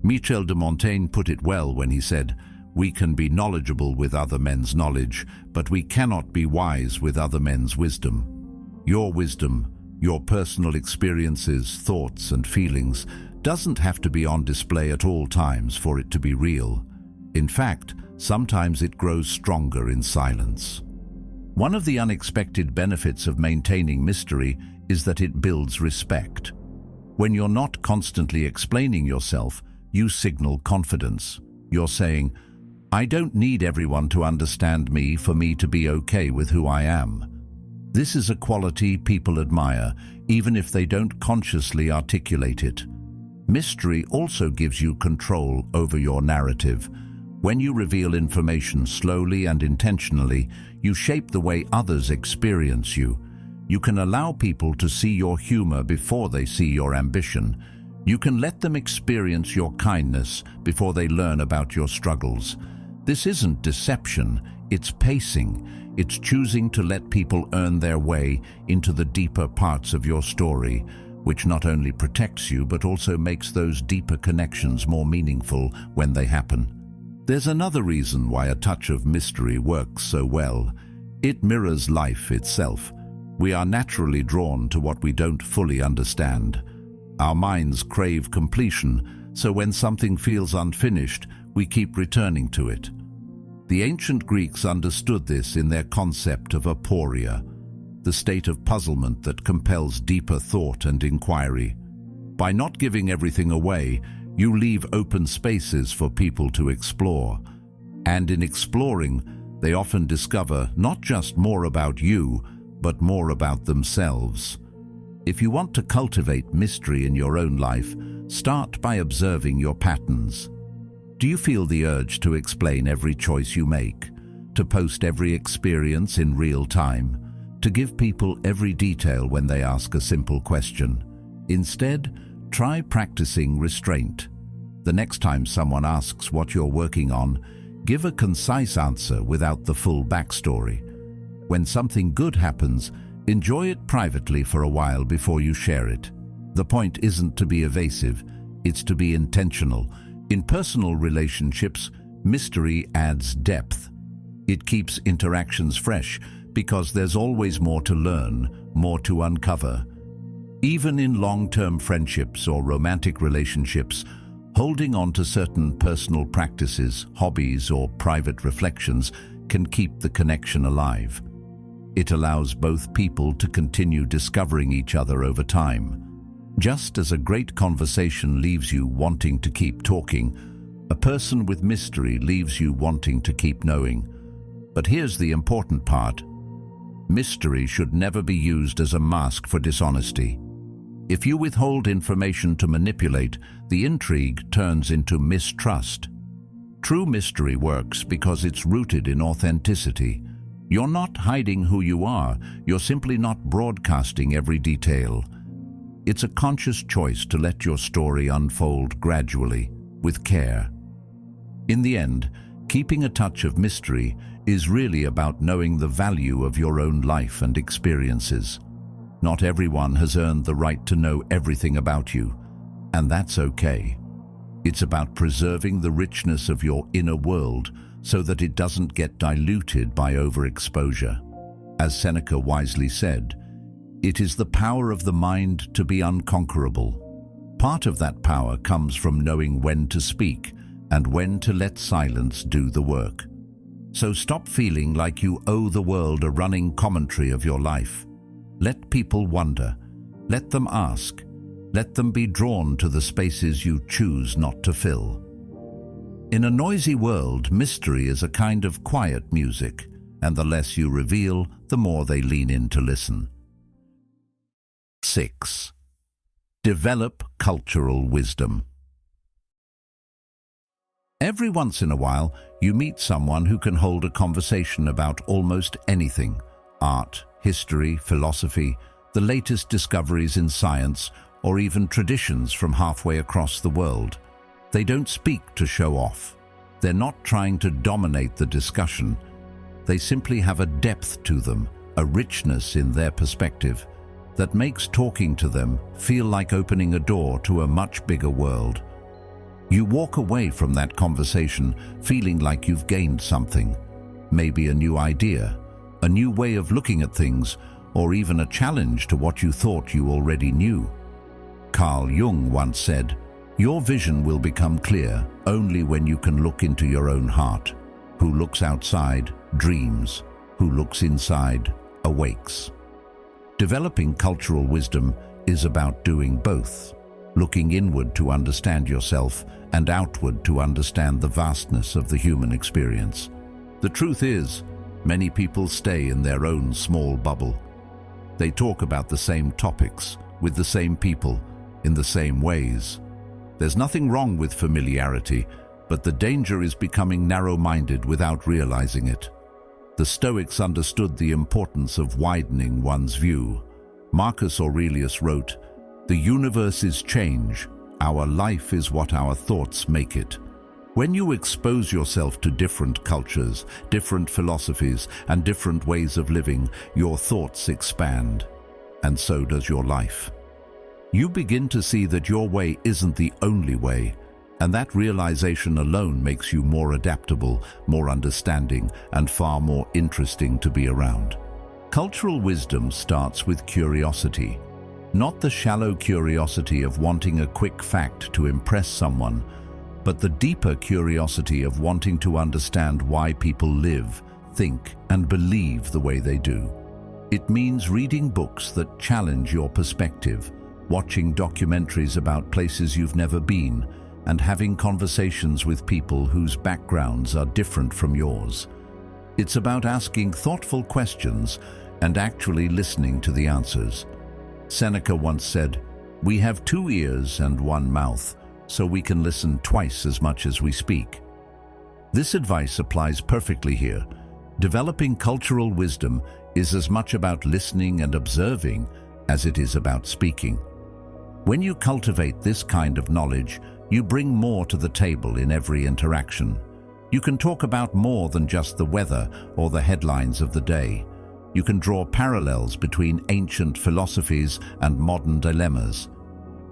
Michel de Montaigne put it well when he said, "We can be knowledgeable with other men's knowledge, but we cannot be wise with other men's wisdom." Your wisdom, your personal experiences, thoughts, and feelings doesn't have to be on display at all times for it to be real. In fact, sometimes it grows stronger in silence. One of the unexpected benefits of maintaining mystery is that it builds respect. When you're not constantly explaining yourself, you signal confidence. You're saying, "I don't need everyone to understand me for me to be okay with who I am." This is a quality people admire, even if they don't consciously articulate it. Mystery also gives you control over your narrative. When you reveal information slowly and intentionally, you shape the way others experience you. You can allow people to see your humor before they see your ambition. You can let them experience your kindness before they learn about your struggles. This isn't deception, it's pacing. It's choosing to let people earn their way into the deeper parts of your story, which not only protects you but also makes those deeper connections more meaningful when they happen. There's another reason why a touch of mystery works so well. It mirrors life itself. We are naturally drawn to what we don't fully understand. Our minds crave completion, so when something feels unfinished, we keep returning to it. The ancient Greeks understood this in their concept of aporia, the state of puzzlement that compels deeper thought and inquiry. By not giving everything away, you leave open spaces for people to explore. And in exploring, they often discover not just more about you, but more about themselves. If you want to cultivate mystery in your own life, start by observing your patterns. Do you feel the urge to explain every choice you make, to post every experience in real time, to give people every detail when they ask a simple question? Instead, try practicing restraint. The next time someone asks what you're working on, give a concise answer without the full backstory. When something good happens, enjoy it privately for a while before you share it. The point isn't to be evasive, it's to be intentional. In personal relationships, mystery adds depth. It keeps interactions fresh because there's always more to learn, more to uncover. Even in long-term friendships or romantic relationships, holding on to certain personal practices, hobbies, or private reflections can keep the connection alive. It allows both people to continue discovering each other over time. Just as a great conversation leaves you wanting to keep talking, a person with mystery leaves you wanting to keep knowing. But here's the important part. Mystery should never be used as a mask for dishonesty. If you withhold information to manipulate, the intrigue turns into mistrust. True mystery works because it's rooted in authenticity. You're not hiding who you are, you're simply not broadcasting every detail. It's a conscious choice to let your story unfold gradually, with care. In the end, keeping a touch of mystery is really about knowing the value of your own life and experiences. Not everyone has earned the right to know everything about you, and that's okay. It's about preserving the richness of your inner world so that it doesn't get diluted by overexposure. As Seneca wisely said, "It is the power of the mind to be unconquerable." Part of that power comes from knowing when to speak and when to let silence do the work. So stop feeling like you owe the world a running commentary of your life. Let people wonder. Let them ask. Let them be drawn to the spaces you choose not to fill. In a noisy world, mystery is a kind of quiet music, and the less you reveal, the more they lean in to listen. 6. Develop cultural wisdom. Every once in a while, you meet someone who can hold a conversation about almost anything: art, history, philosophy, the latest discoveries in science, or even traditions from halfway across the world. They don't speak to show off. They're not trying to dominate the discussion. They simply have a depth to them, a richness in their perspective, that makes talking to them feel like opening a door to a much bigger world. You walk away from that conversation feeling like you've gained something, maybe a new idea, a new way of looking at things, or even a challenge to what you thought you already knew. Carl Jung once said, "Your vision will become clear only when you can look into your own heart. Who looks outside dreams, who looks inside awakes." Developing cultural wisdom is about doing both, looking inward to understand yourself and outward to understand the vastness of the human experience. The truth is, many people stay in their own small bubble. They talk about the same topics, with the same people, in the same ways. There's nothing wrong with familiarity, but the danger is becoming narrow-minded without realizing it. The Stoics understood the importance of widening one's view. Marcus Aurelius wrote, "The universe is change. Our life is what our thoughts make it." When you expose yourself to different cultures, different philosophies, and different ways of living, your thoughts expand, and so does your life. You begin to see that your way isn't the only way, and that realization alone makes you more adaptable, more understanding, and far more interesting to be around. Cultural wisdom starts with curiosity, not the shallow curiosity of wanting a quick fact to impress someone, but the deeper curiosity of wanting to understand why people live, think, and believe the way they do. It means reading books that challenge your perspective, watching documentaries about places you've never been, and having conversations with people whose backgrounds are different from yours. It's about asking thoughtful questions and actually listening to the answers. Seneca once said, "We have 2 ears and 1 mouth, so we can listen twice as much as we speak." This advice applies perfectly here. Developing cultural wisdom is as much about listening and observing as it is about speaking. When you cultivate this kind of knowledge, you bring more to the table in every interaction. You can talk about more than just the weather or the headlines of the day. You can draw parallels between ancient philosophies and modern dilemmas.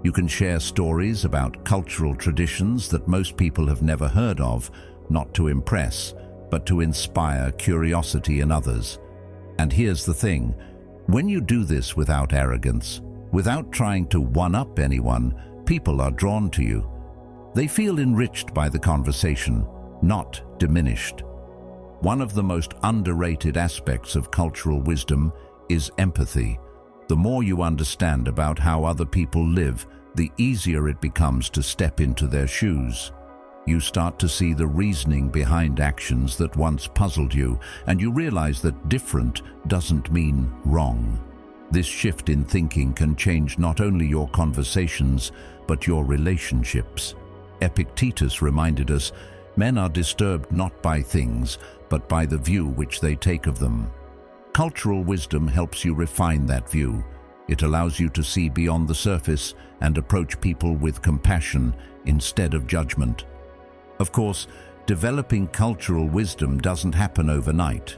You can share stories about cultural traditions that most people have never heard of, not to impress, but to inspire curiosity in others. And here's the thing, when you do this without arrogance, without trying to one-up anyone, people are drawn to you. They feel enriched by the conversation, not diminished. One of the most underrated aspects of cultural wisdom is empathy. The more you understand about how other people live, the easier it becomes to step into their shoes. You start to see the reasoning behind actions that once puzzled you, and you realize that different doesn't mean wrong. This shift in thinking can change not only your conversations, but your relationships. Epictetus reminded us, "Men are disturbed not by things, but by the view which they take of them." Cultural wisdom helps you refine that view. It allows you to see beyond the surface and approach people with compassion instead of judgment. Of course, developing cultural wisdom doesn't happen overnight.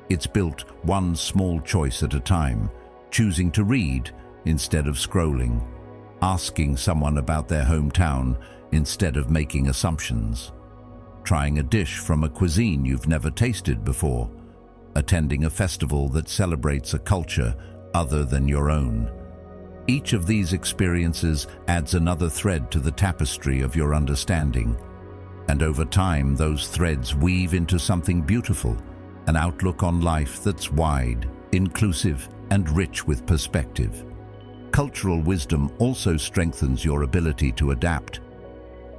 It's built one small choice at a time, choosing to read instead of scrolling, asking someone about their hometown instead of making assumptions, trying a dish from a cuisine you've never tasted before, attending a festival that celebrates a culture other than your own. Each of these experiences adds another thread to the tapestry of your understanding. And over time, those threads weave into something beautiful, an outlook on life that's wide, inclusive, and rich with perspective. Cultural wisdom also strengthens your ability to adapt.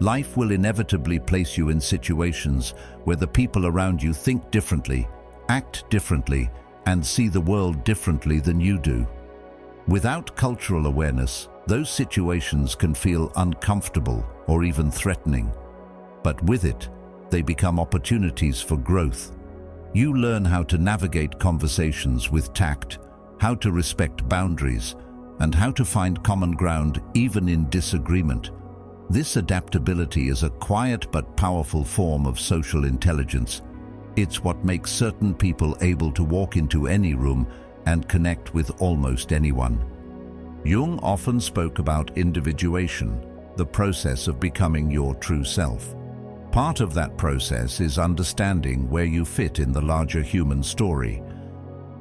Life will inevitably place you in situations where the people around you think differently, act differently, and see the world differently than you do. Without cultural awareness, those situations can feel uncomfortable or even threatening. But with it, they become opportunities for growth. You learn how to navigate conversations with tact, how to respect boundaries, and how to find common ground even in disagreement. This adaptability is a quiet but powerful form of social intelligence. It's what makes certain people able to walk into any room and connect with almost anyone. Jung often spoke about individuation, the process of becoming your true self. Part of that process is understanding where you fit in the larger human story.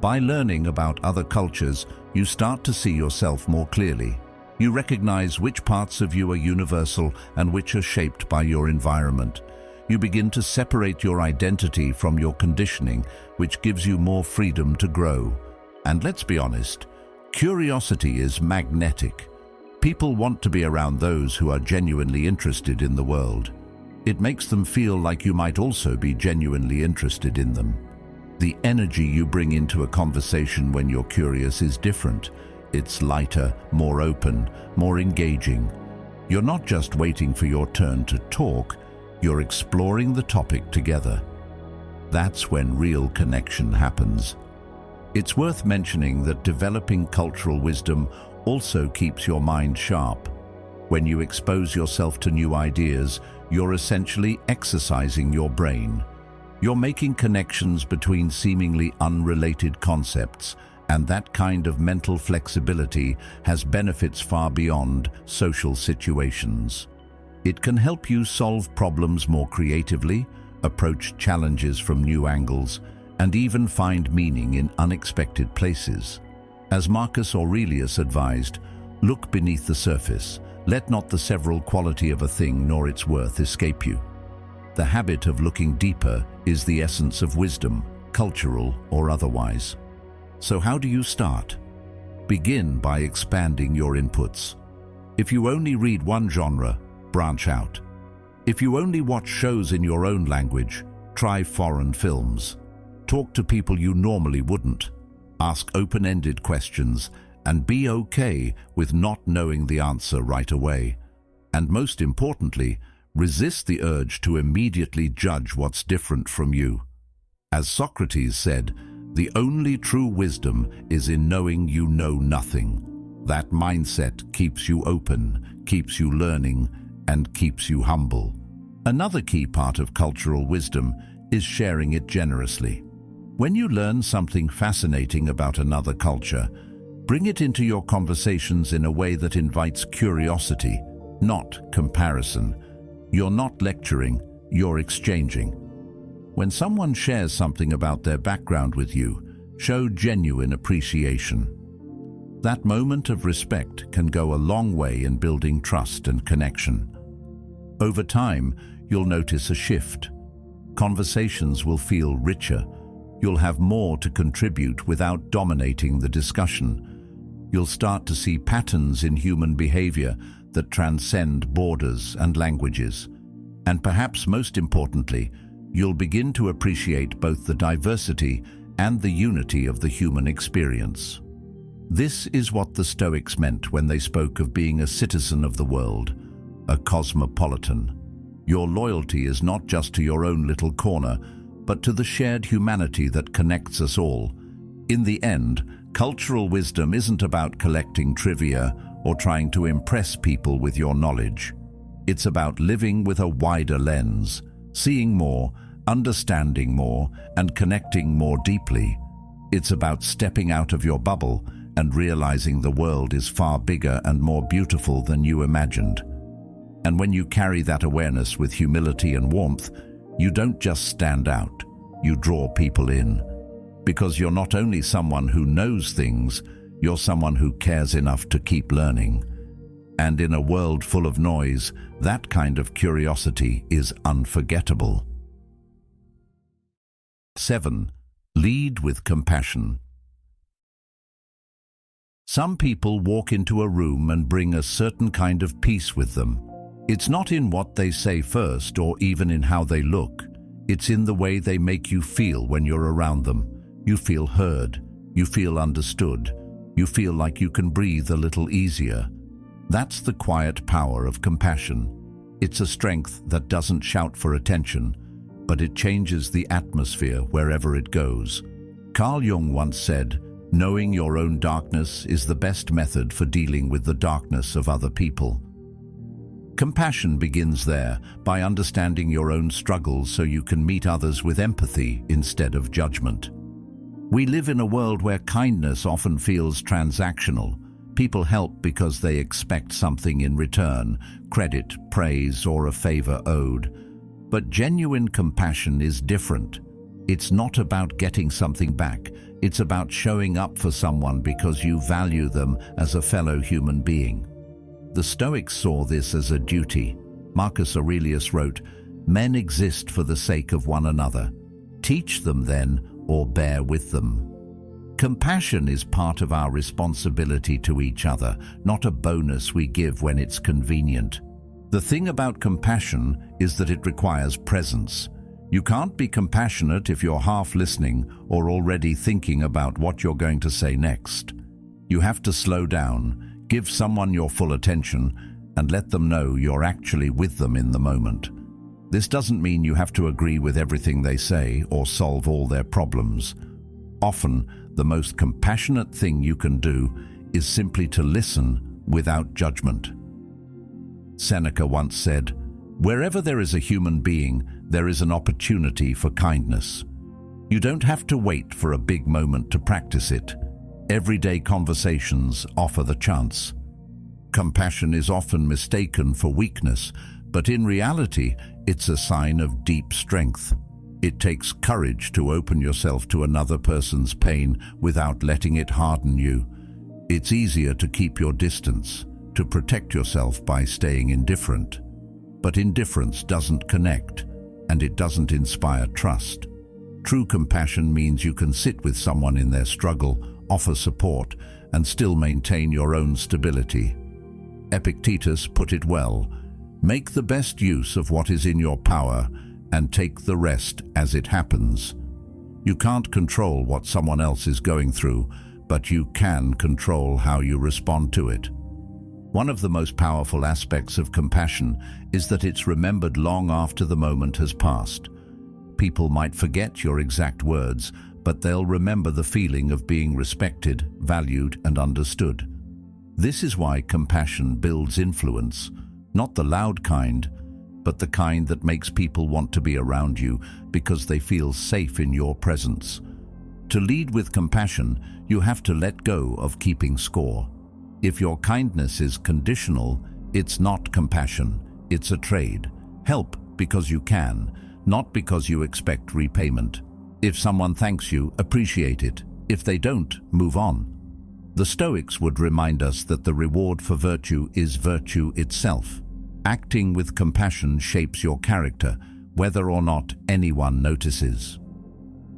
By learning about other cultures, you start to see yourself more clearly. You recognize which parts of you are universal and which are shaped by your environment. You begin to separate your identity from your conditioning, which gives you more freedom to grow. And let's be honest, curiosity is magnetic. People want to be around those who are genuinely interested in the world. It makes them feel like you might also be genuinely interested in them. The energy you bring into a conversation when you're curious is different. It's lighter, more open, more engaging. You're not just waiting for your turn to talk, you're exploring the topic together. That's when real connection happens. It's worth mentioning that developing cultural wisdom also keeps your mind sharp. When you expose yourself to new ideas, you're essentially exercising your brain. You're making connections between seemingly unrelated concepts, and that kind of mental flexibility has benefits far beyond social situations. It can help you solve problems more creatively, approach challenges from new angles, and even find meaning in unexpected places. As Marcus Aurelius advised, look beneath the surface. Let not the several quality of a thing nor its worth escape you. The habit of looking deeper is the essence of wisdom, cultural or otherwise. So how do you start? Begin by expanding your inputs. If you only read one genre, branch out. If you only watch shows in your own language, try foreign films. Talk to people you normally wouldn't. Ask open-ended questions and be okay with not knowing the answer right away. And most importantly, resist the urge to immediately judge what's different from you. As Socrates said, the only true wisdom is in knowing you know nothing. That mindset keeps you open, keeps you learning, and keeps you humble. Another key part of cultural wisdom is sharing it generously. When you learn something fascinating about another culture, bring it into your conversations in a way that invites curiosity, not comparison. You're not lecturing, you're exchanging. When someone shares something about their background with you, show genuine appreciation. That moment of respect can go a long way in building trust and connection. Over time, you'll notice a shift. Conversations will feel richer. You'll have more to contribute without dominating the discussion. You'll start to see patterns in human behavior that transcend borders and languages. And perhaps most importantly, you'll begin to appreciate both the diversity and the unity of the human experience. This is what the Stoics meant when they spoke of being a citizen of the world, a cosmopolitan. Your loyalty is not just to your own little corner, but to the shared humanity that connects us all. In the end, cultural wisdom isn't about collecting trivia or trying to impress people with your knowledge. It's about living with a wider lens, seeing more, understanding more, and connecting more deeply. It's about stepping out of your bubble and realizing the world is far bigger and more beautiful than you imagined. And when you carry that awareness with humility and warmth, you don't just stand out, you draw people in. Because you're not only someone who knows things, you're someone who cares enough to keep learning. And in a world full of noise, that kind of curiosity is unforgettable. 7. Lead with compassion. Some people walk into a room and bring a certain kind of peace with them. It's not in what they say first or even in how they look. It's in the way they make you feel when you're around them. You feel heard, you feel understood, you feel like you can breathe a little easier. That's the quiet power of compassion. It's a strength that doesn't shout for attention, but it changes the atmosphere wherever it goes. Carl Jung once said, Knowing your own darkness is the best method for dealing with the darkness of other people. Compassion begins there, by understanding your own struggles so you can meet others with empathy instead of judgment. We live in a world where kindness often feels transactional. People help because they expect something in return, credit, praise, or a favor owed. But genuine compassion is different. It's not about getting something back. It's about showing up for someone because you value them as a fellow human being. The Stoics saw this as a duty. Marcus Aurelius wrote, "Men exist for the sake of one another. Teach them then, or bear with them." Compassion is part of our responsibility to each other, not a bonus we give when it's convenient. The thing about compassion is that it requires presence. You can't be compassionate if you're half listening or already thinking about what you're going to say next. You have to slow down, give someone your full attention, and let them know you're actually with them in the moment. This doesn't mean you have to agree with everything they say or solve all their problems. Often, the most compassionate thing you can do is simply to listen without judgment. Seneca once said, "Wherever there is a human being, there is an opportunity for kindness." You don't have to wait for a big moment to practice it. Everyday conversations offer the chance. Compassion is often mistaken for weakness, but in reality, it's a sign of deep strength. It takes courage to open yourself to another person's pain without letting it harden you. It's easier to keep your distance, to protect yourself by staying indifferent. But indifference doesn't connect, and it doesn't inspire trust. True compassion means you can sit with someone in their struggle, offer support, and still maintain your own stability. Epictetus put it well, "Make the best use of what is in your power, and take the rest as it happens." You can't control what someone else is going through, but you can control how you respond to it. One of the most powerful aspects of compassion is that it's remembered long after the moment has passed. People might forget your exact words, but they'll remember the feeling of being respected, valued, and understood. This is why compassion builds influence, not the loud kind, but the kind that makes people want to be around you because they feel safe in your presence. To lead with compassion, you have to let go of keeping score. If your kindness is conditional, it's not compassion, it's a trade. Help because you can, not because you expect repayment. If someone thanks you, appreciate it. If they don't, move on. The Stoics would remind us that the reward for virtue is virtue itself. Acting with compassion shapes your character, whether or not anyone notices.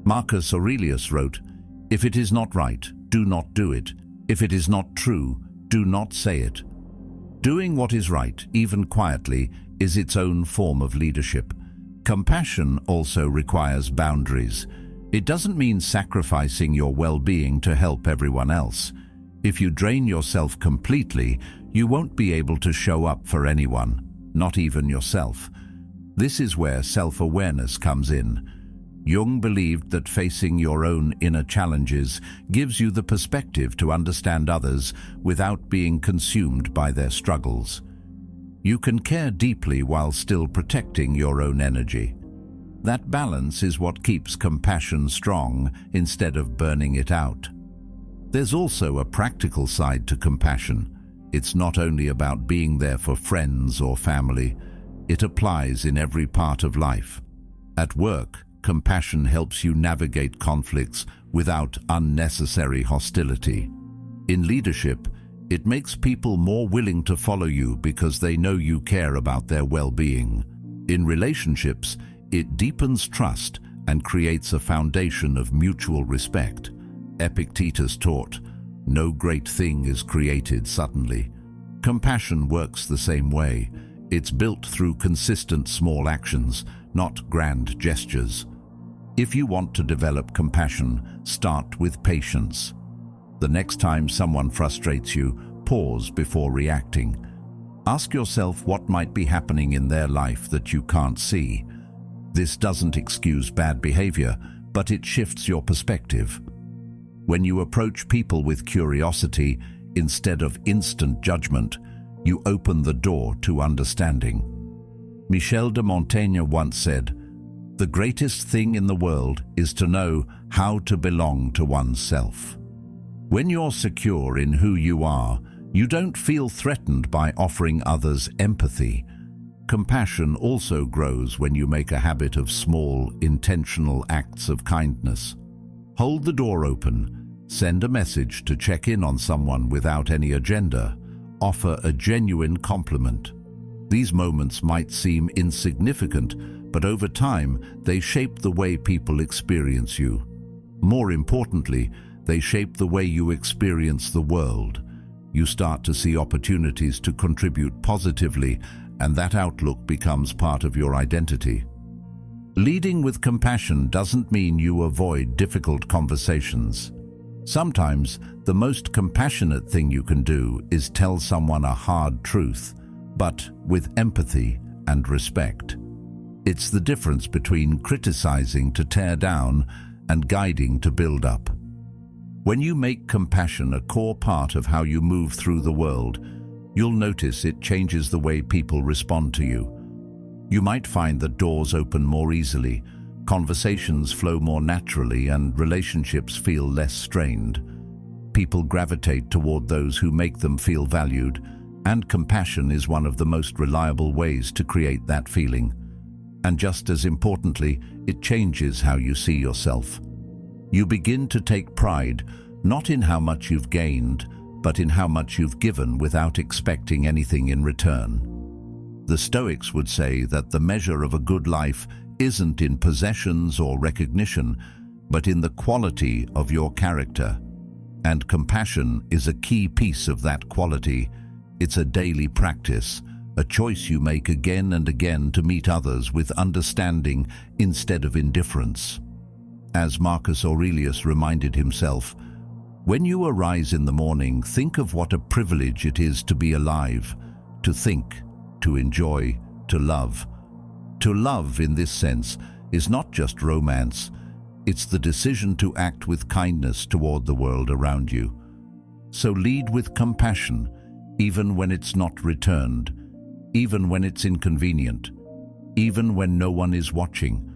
Marcus Aurelius wrote, "If it is not right, do not do it. If it is not true, do not say it." Doing what is right, even quietly, is its own form of leadership. Compassion also requires boundaries. It doesn't mean sacrificing your well-being to help everyone else. If you drain yourself completely, you won't be able to show up for anyone, not even yourself. This is where self-awareness comes in. Jung believed that facing your own inner challenges gives you the perspective to understand others without being consumed by their struggles. You can care deeply while still protecting your own energy. That balance is what keeps compassion strong instead of burning it out. There's also a practical side to compassion. It's not only about being there for friends or family. It applies in every part of life. At work, compassion helps you navigate conflicts without unnecessary hostility. In leadership, it makes people more willing to follow you because they know you care about their well-being. In relationships, it deepens trust and creates a foundation of mutual respect. Epictetus taught, "No great thing is created suddenly." Compassion works the same way. It's built through consistent small actions, not grand gestures. If you want to develop compassion, start with patience. The next time someone frustrates you, pause before reacting. Ask yourself what might be happening in their life that you can't see. This doesn't excuse bad behavior, but it shifts your perspective. When you approach people with curiosity instead of instant judgment, you open the door to understanding. Michel de Montaigne once said, "The greatest thing in the world is to know how to belong to oneself." When you're secure in who you are, you don't feel threatened by offering others empathy. Compassion also grows when you make a habit of small, intentional acts of kindness. Hold the door open, send a message to check in on someone without any agenda, offer a genuine compliment. These moments might seem insignificant, but over time, they shape the way people experience you. More importantly, they shape the way you experience the world. You start to see opportunities to contribute positively, and that outlook becomes part of your identity. Leading with compassion doesn't mean you avoid difficult conversations. Sometimes, the most compassionate thing you can do is tell someone a hard truth, but with empathy and respect. It's the difference between criticizing to tear down and guiding to build up. When you make compassion a core part of how you move through the world, you'll notice it changes the way people respond to you. You might find that doors open more easily, conversations flow more naturally, and relationships feel less strained. People gravitate toward those who make them feel valued, and compassion is one of the most reliable ways to create that feeling. And just as importantly, it changes how you see yourself. You begin to take pride, not in how much you've gained, but in how much you've given without expecting anything in return. The Stoics would say that the measure of a good life isn't in possessions or recognition, but in the quality of your character. And compassion is a key piece of that quality. It's a daily practice, a choice you make again and again to meet others with understanding instead of indifference. As Marcus Aurelius reminded himself, "When you arise in the morning, think of what a privilege it is to be alive, to think, to enjoy, to love." To love, in this sense, is not just romance. It's the decision to act with kindness toward the world around you. So lead with compassion, even when it's not returned, even when it's inconvenient, even when no one is watching,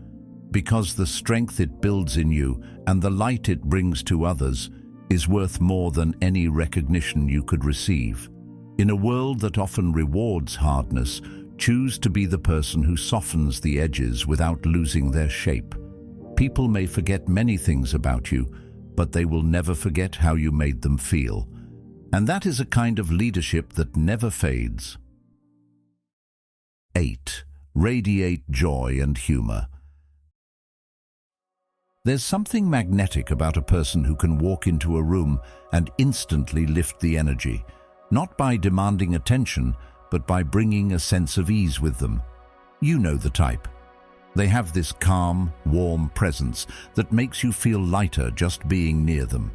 because the strength it builds in you and the light it brings to others is worth more than any recognition you could receive. In a world that often rewards hardness, choose to be the person who softens the edges without losing their shape. People may forget many things about you, but they will never forget how you made them feel. And that is a kind of leadership that never fades. 8. Radiate joy and humor. There's something magnetic about a person who can walk into a room and instantly lift the energy, not by demanding attention, but by bringing a sense of ease with them. You know the type. They have this calm, warm presence that makes you feel lighter just being near them.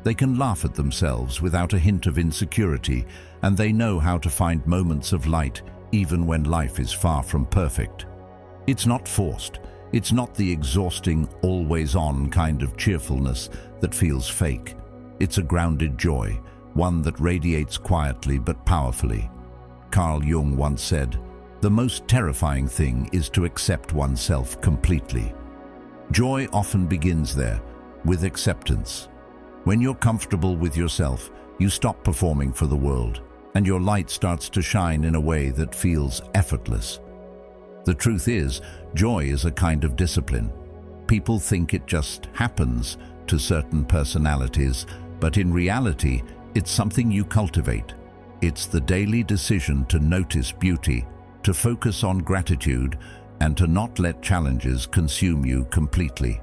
They can laugh at themselves without a hint of insecurity, and they know how to find moments of light even when life is far from perfect. It's not forced. It's not the exhausting, always-on kind of cheerfulness that feels fake. It's a grounded joy, one that radiates quietly but powerfully. Carl Jung once said, "The most terrifying thing is to accept oneself completely." Joy often begins there, with acceptance. When you're comfortable with yourself, you stop performing for the world, and your light starts to shine in a way that feels effortless. The truth is, joy is a kind of discipline. People think it just happens to certain personalities, but in reality, it's something you cultivate. It's the daily decision to notice beauty, to focus on gratitude, and to not let challenges consume you completely.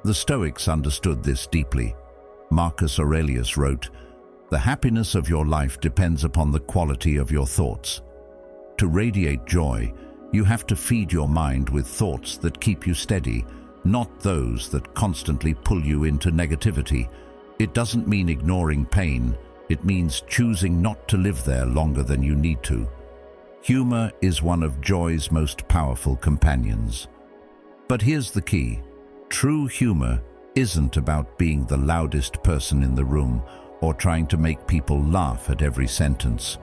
The Stoics understood this deeply. Marcus Aurelius wrote, "The happiness of your life depends upon the quality of your thoughts." To radiate joy, you have to feed your mind with thoughts that keep you steady, not those that constantly pull you into negativity. It doesn't mean ignoring pain. It means choosing not to live there longer than you need to. Humor is one of joy's most powerful companions. But here's the key. True humor isn't about being the loudest person in the room or trying to make people laugh at every sentence.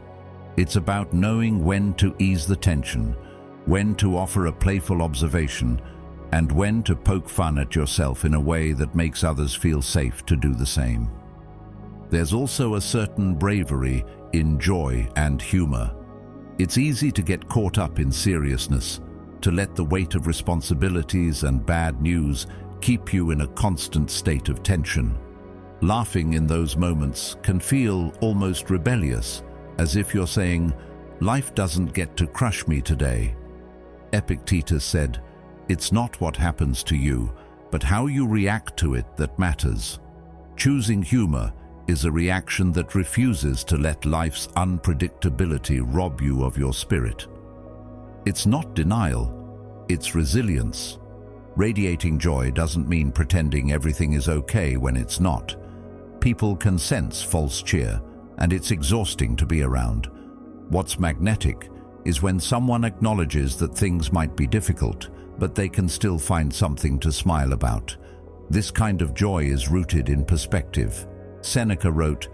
It's about knowing when to ease the tension, when to offer a playful observation, and when to poke fun at yourself in a way that makes others feel safe to do the same. There's also a certain bravery in joy and humor. It's easy to get caught up in seriousness, to let the weight of responsibilities and bad news keep you in a constant state of tension. Laughing in those moments can feel almost rebellious, as if you're saying, "Life doesn't get to crush me today." Epictetus said, "It's not what happens to you, but how you react to it that matters." Choosing humor is a reaction that refuses to let life's unpredictability rob you of your spirit. It's not denial, it's resilience. Radiating joy doesn't mean pretending everything is okay when it's not. People can sense false cheer, and it's exhausting to be around. What's magnetic is when someone acknowledges that things might be difficult, but they can still find something to smile about. This kind of joy is rooted in perspective. Seneca wrote,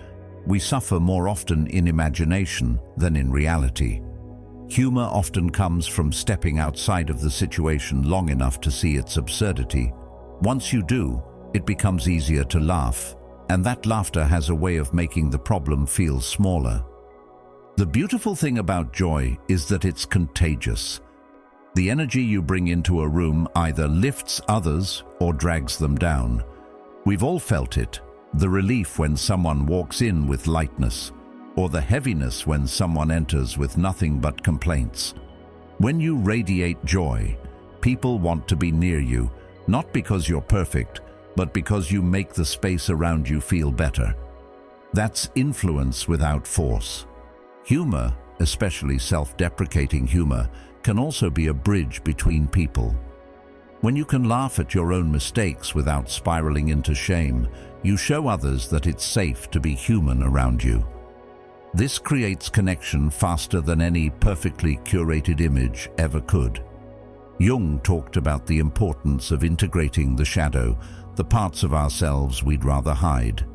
"We suffer more often in imagination than in reality." Humor often comes from stepping outside of the situation long enough to see its absurdity. Once you do, it becomes easier to laugh, and that laughter has a way of making the problem feel smaller. The beautiful thing about joy is that it's contagious. The energy you bring into a room either lifts others or drags them down. We've all felt it. The relief when someone walks in with lightness, or the heaviness when someone enters with nothing but complaints. When you radiate joy, people want to be near you, not because you're perfect, but because you make the space around you feel better. That's influence without force. Humor, especially self-deprecating humor, can also be a bridge between people. When you can laugh at your own mistakes without spiraling into shame, you show others that it's safe to be human around you. This creates connection faster than any perfectly curated image ever could. Jung talked about the importance of integrating the shadow, the parts of ourselves we'd rather hide.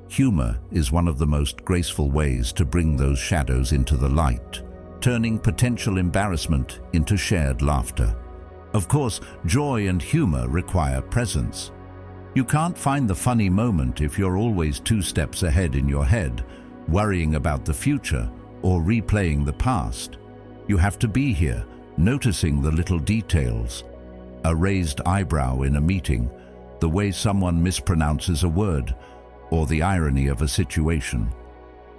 Humor is one of the most graceful ways to bring those shadows into the light, turning potential embarrassment into shared laughter. Of course, joy and humor require presence. You can't find the funny moment if you're always 2 steps ahead in your head, worrying about the future or replaying the past. You have to be here, noticing the little details. A raised eyebrow in a meeting, the way someone mispronounces a word, or the irony of a situation.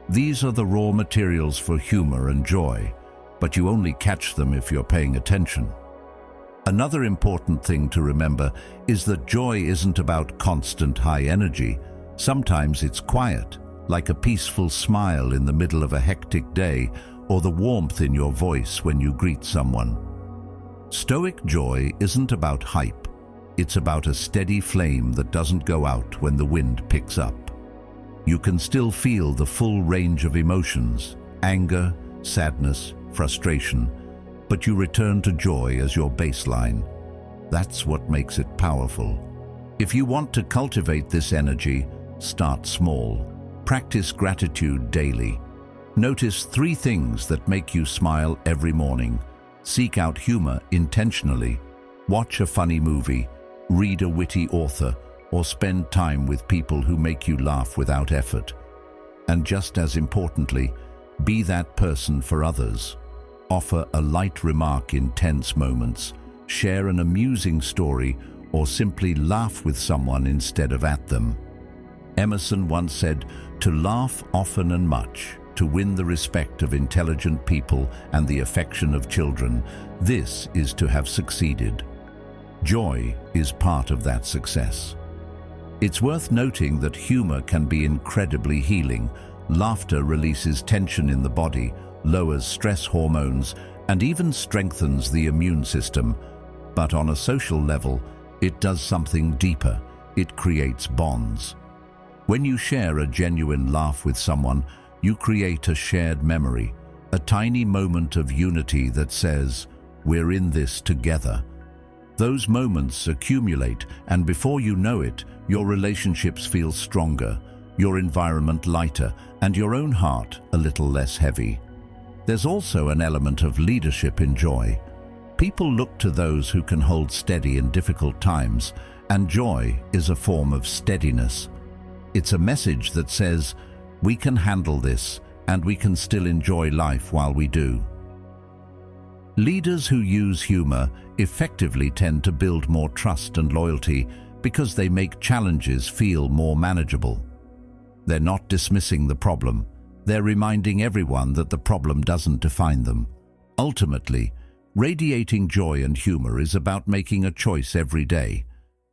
These are the raw materials for humor and joy, but you only catch them if you're paying attention. Another important thing to remember is that joy isn't about constant high energy. Sometimes it's quiet, like a peaceful smile in the middle of a hectic day, or the warmth in your voice when you greet someone. Stoic joy isn't about hype. It's about a steady flame that doesn't go out when the wind picks up. You can still feel the full range of emotions, anger, sadness, frustration, but you return to joy as your baseline. That's what makes it powerful. If you want to cultivate this energy, start small. Practice gratitude daily. Notice 3 things that make you smile every morning. Seek out humor intentionally. Watch a funny movie, read a witty author, or spend time with people who make you laugh without effort. And just as importantly, be that person for others. Offer a light remark in tense moments, share an amusing story, or simply laugh with someone instead of at them. Emerson once said, "To laugh often and much, to win the respect of intelligent people and the affection of children, this is to have succeeded." Joy is part of that success. It's worth noting that humor can be incredibly healing. Laughter releases tension in the body, lowers stress hormones, and even strengthens the immune system. But on a social level, it does something deeper. It creates bonds. When you share a genuine laugh with someone, you create a shared memory, a tiny moment of unity that says, "We're in this together." Those moments accumulate, and before you know it, your relationships feel stronger, your environment lighter, and your own heart a little less heavy. There's also an element of leadership in joy. People look to those who can hold steady in difficult times, and joy is a form of steadiness. It's a message that says, we can handle this, and we can still enjoy life while we do. Leaders who use humor effectively tend to build more trust and loyalty because they make challenges feel more manageable. They're not dismissing the problem. They're reminding everyone that the problem doesn't define them. Ultimately, radiating joy and humor is about making a choice every day.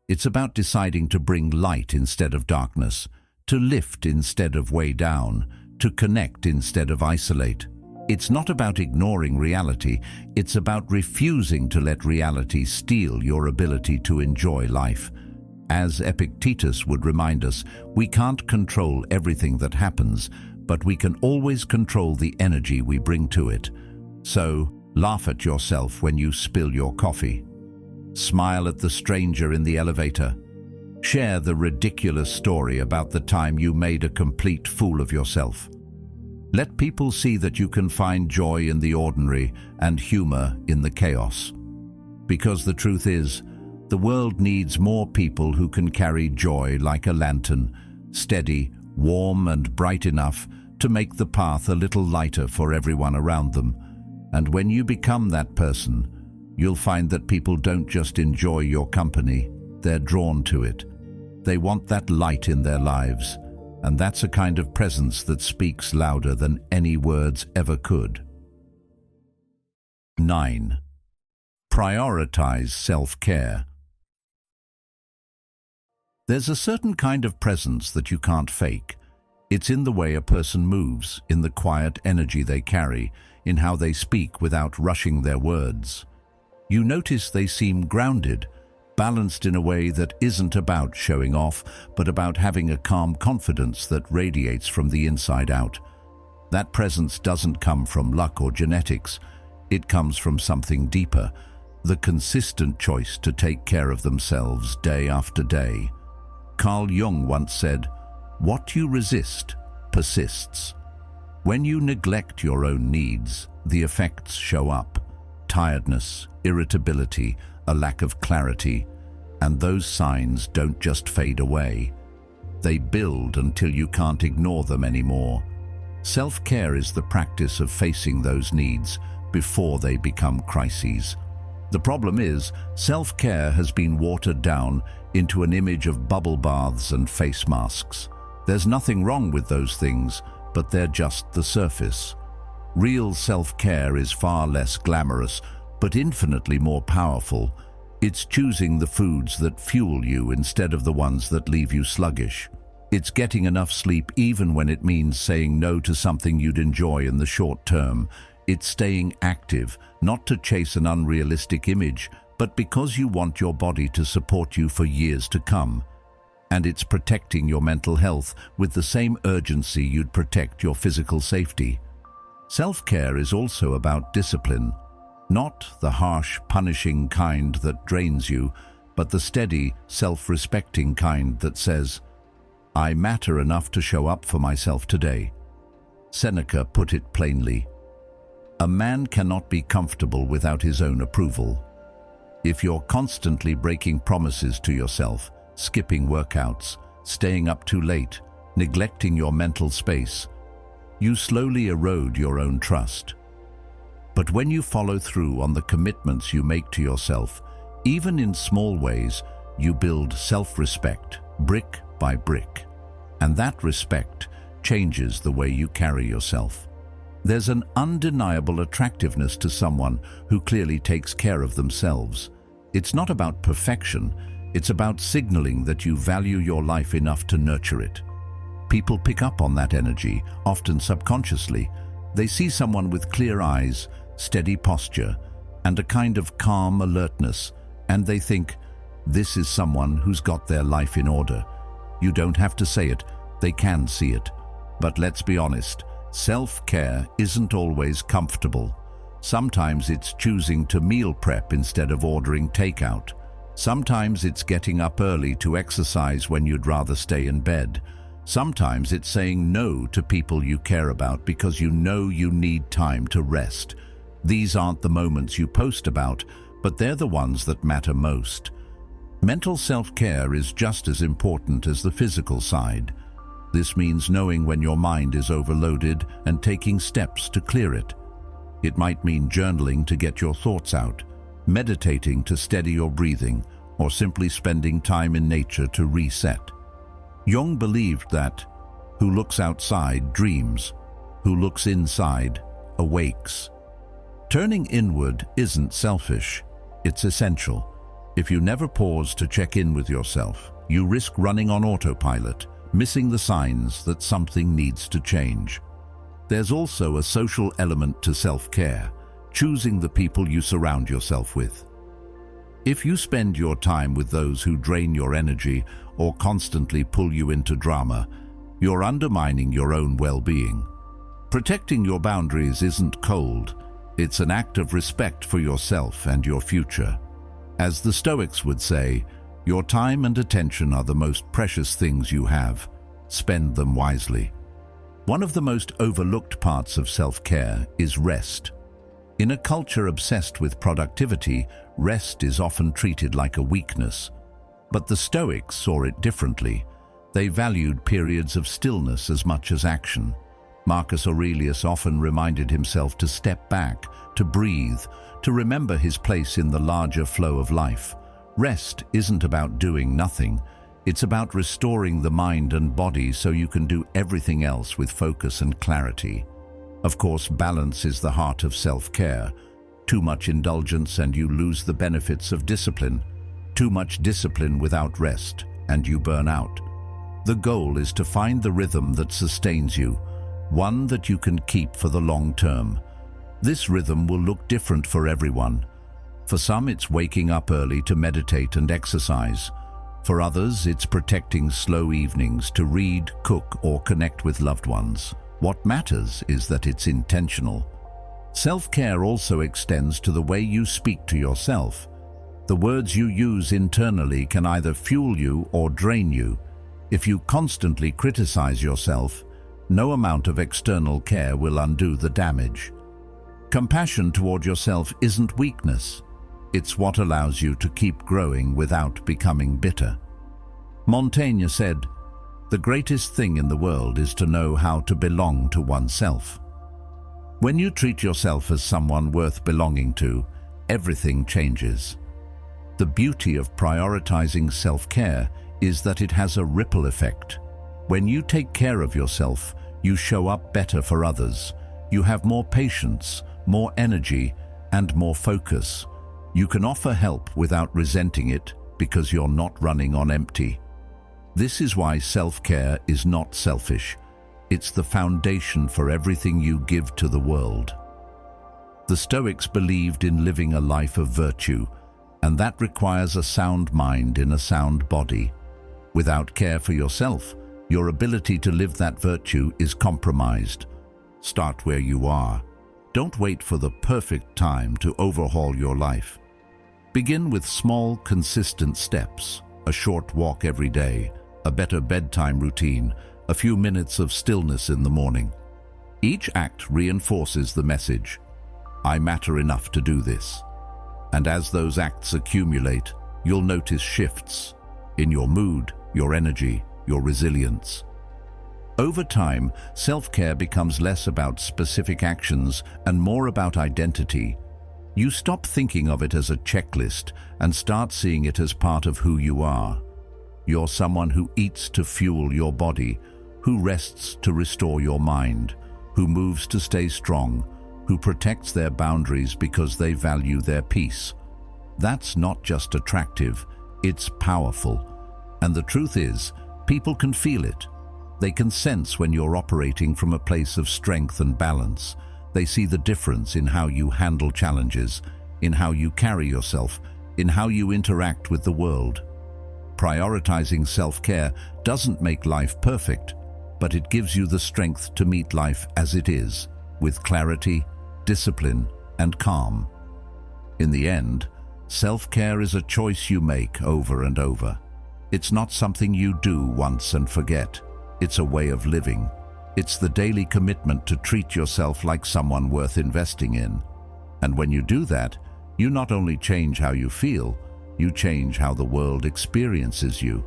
It's about deciding to bring light instead of darkness, to lift instead of weigh down, to connect instead of isolate. It's not about ignoring reality, it's about refusing to let reality steal your ability to enjoy life. As Epictetus would remind us, we can't control everything that happens, but we can always control the energy we bring to it. So, laugh at yourself when you spill your coffee. Smile at the stranger in the elevator. Share the ridiculous story about the time you made a complete fool of yourself. Let people see that you can find joy in the ordinary and humor in the chaos. Because the truth is, the world needs more people who can carry joy like a lantern, steady, warm and bright enough to make the path a little lighter for everyone around them. And when you become that person, you'll find that people don't just enjoy your company, they're drawn to it. They want that light in their lives. And that's a kind of presence that speaks louder than any words ever could. 9. Prioritize self-care. There's a certain kind of presence that you can't fake. It's in the way a person moves, in the quiet energy they carry, in how they speak without rushing their words. You notice they seem grounded, balanced in a way that isn't about showing off, but about having a calm confidence that radiates from the inside out. That presence doesn't come from luck or genetics. It comes from something deeper, the consistent choice to take care of themselves day after day. Carl Jung once said, "What you resist persists." When you neglect your own needs, the effects show up. Tiredness, irritability, a lack of clarity, and those signs don't just fade away. They build until you can't ignore them anymore. Self-care is the practice of facing those needs before they become crises. The problem is, self-care has been watered down into an image of bubble baths and face masks. There's nothing wrong with those things, but they're just the surface. Real self-care is far less glamorous, but infinitely more powerful. It's choosing the foods that fuel you instead of the ones that leave you sluggish. It's getting enough sleep even when it means saying no to something you'd enjoy in the short term. It's staying active, not to chase an unrealistic image, but because you want your body to support you for years to come. And it's protecting your mental health with the same urgency you'd protect your physical safety. Self-care is also about discipline, not the harsh, punishing kind that drains you, but the steady, self-respecting kind that says, "I matter enough to show up for myself today." Seneca put it plainly, "A man cannot be comfortable without his own approval." If you're constantly breaking promises to yourself, skipping workouts, staying up too late, neglecting your mental space, you slowly erode your own trust. But when you follow through on the commitments you make to yourself, even in small ways, you build self-respect, brick by brick. And that respect changes the way you carry yourself. There's an undeniable attractiveness to someone who clearly takes care of themselves. It's not about perfection, it's about signaling that you value your life enough to nurture it. People pick up on that energy, often subconsciously. They see someone with clear eyes, steady posture, and a kind of calm alertness, and they think, this is someone who's got their life in order. You don't have to say it, they can see it. But let's be honest, self-care isn't always comfortable. Sometimes it's choosing to meal prep instead of ordering takeout. Sometimes it's getting up early to exercise when you'd rather stay in bed. Sometimes it's saying no to people you care about because you know you need time to rest. These aren't the moments you post about, but they're the ones that matter most. Mental self-care is just as important as the physical side. This means knowing when your mind is overloaded and taking steps to clear it. It might mean journaling to get your thoughts out, meditating to steady your breathing, or simply spending time in nature to reset. Jung believed that who looks outside dreams, who looks inside awakes. Turning inward isn't selfish, it's essential. If you never pause to check in with yourself, you risk running on autopilot, missing the signs that something needs to change. There's also a social element to self-care, choosing the people you surround yourself with. If you spend your time with those who drain your energy or constantly pull you into drama, you're undermining your own well-being. Protecting your boundaries isn't cold, it's an act of respect for yourself and your future. As the Stoics would say, your time and attention are the most precious things you have. Spend them wisely. One of the most overlooked parts of self-care is rest. In a culture obsessed with productivity, rest is often treated like a weakness. But the Stoics saw it differently. They valued periods of stillness as much as action. Marcus Aurelius often reminded himself to step back, to breathe, to remember his place in the larger flow of life. Rest isn't about doing nothing. It's about restoring the mind and body so you can do everything else with focus and clarity. Of course, balance is the heart of self-care. Too much indulgence and you lose the benefits of discipline. Too much discipline without rest, and you burn out. The goal is to find the rhythm that sustains you, one that you can keep for the long term. This rhythm will look different for everyone. For some, it's waking up early to meditate and exercise. For others, it's protecting slow evenings to read, cook, or connect with loved ones. What matters is that it's intentional. Self-care also extends to the way you speak to yourself. The words you use internally can either fuel you or drain you. If you constantly criticize yourself, no amount of external care will undo the damage. Compassion toward yourself isn't weakness. It's what allows you to keep growing without becoming bitter. Montaigne said, "The greatest thing in the world is to know how to belong to oneself." When you treat yourself as someone worth belonging to, everything changes. The beauty of prioritizing self-care is that it has a ripple effect. When you take care of yourself, you show up better for others. You have more patience, more energy, and more focus. You can offer help without resenting it because you're not running on empty. This is why self-care is not selfish. It's the foundation for everything you give to the world. The Stoics believed in living a life of virtue, and that requires a sound mind in a sound body. Without care for yourself, your ability to live that virtue is compromised. Start where you are. Don't wait for the perfect time to overhaul your life. Begin with small, consistent steps, a short walk every day, a better bedtime routine, a few minutes of stillness in the morning. Each act reinforces the message, I matter enough to do this. And as those acts accumulate, you'll notice shifts in your mood, your energy, your resilience. Over time, self-care becomes less about specific actions and more about identity. You stop thinking of it as a checklist and start seeing it as part of who you are. You're someone who eats to fuel your body, who rests to restore your mind, who moves to stay strong, who protects their boundaries because they value their peace. That's not just attractive, it's powerful. And the truth is, people can feel it. They can sense when you're operating from a place of strength and balance. They see the difference in how you handle challenges, in how you carry yourself, in how you interact with the world. Prioritizing self-care doesn't make life perfect, but it gives you the strength to meet life as it is, with clarity, discipline, and calm. In the end, self-care is a choice you make over and over. It's not something you do once and forget. It's a way of living. It's the daily commitment to treat yourself like someone worth investing in. And when you do that, you not only change how you feel, you change how the world experiences you.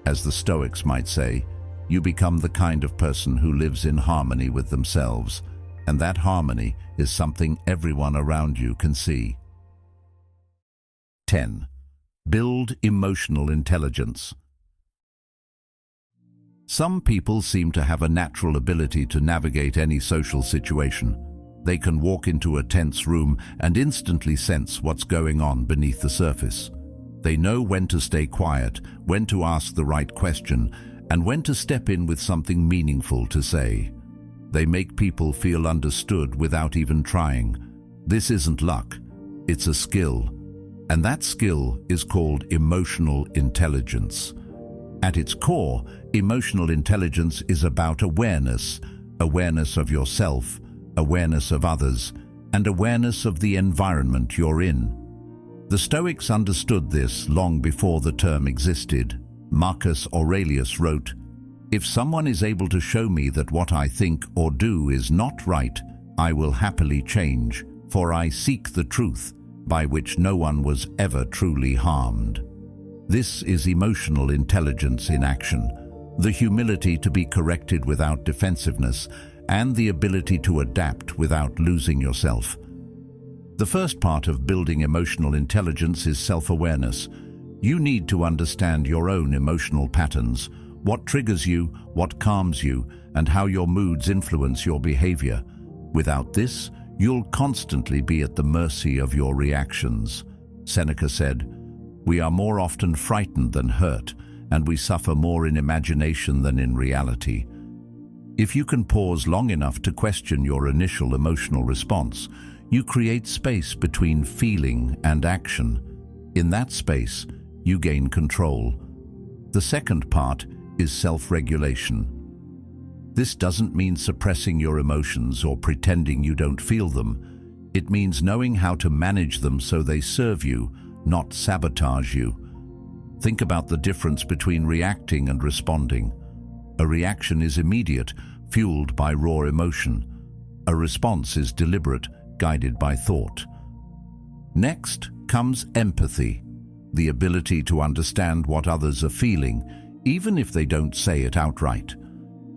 As the Stoics might say, you become the kind of person who lives in harmony with themselves, and that harmony is something everyone around you can see. 10. Build emotional intelligence. Some people seem to have a natural ability to navigate any social situation. They can walk into a tense room and instantly sense what's going on beneath the surface. They know when to stay quiet, when to ask the right question, and when to step in with something meaningful to say. They make people feel understood without even trying. This isn't luck, it's a skill. And that skill is called emotional intelligence. At its core, emotional intelligence is about awareness, awareness of yourself, awareness of others, and awareness of the environment you're in. The Stoics understood this long before the term existed. Marcus Aurelius wrote, "If someone is able to show me that what I think or do is not right, I will happily change, for I seek the truth, by which no one was ever truly harmed." This is emotional intelligence in action, the humility to be corrected without defensiveness, and the ability to adapt without losing yourself. The first part of building emotional intelligence is self-awareness. You need to understand your own emotional patterns, what triggers you, what calms you, and how your moods influence your behavior. Without this, you'll constantly be at the mercy of your reactions. Seneca said, "We are more often frightened than hurt, and we suffer more in imagination than in reality." If you can pause long enough to question your initial emotional response, you create space between feeling and action. In that space, you gain control. The second part is self-regulation. This doesn't mean suppressing your emotions or pretending you don't feel them. It means knowing how to manage them so they serve you, not sabotage you. Think about the difference between reacting and responding. A reaction is immediate, fueled by raw emotion. A response is deliberate, guided by thought. Next comes empathy, the ability to understand what others are feeling, even if they don't say it outright.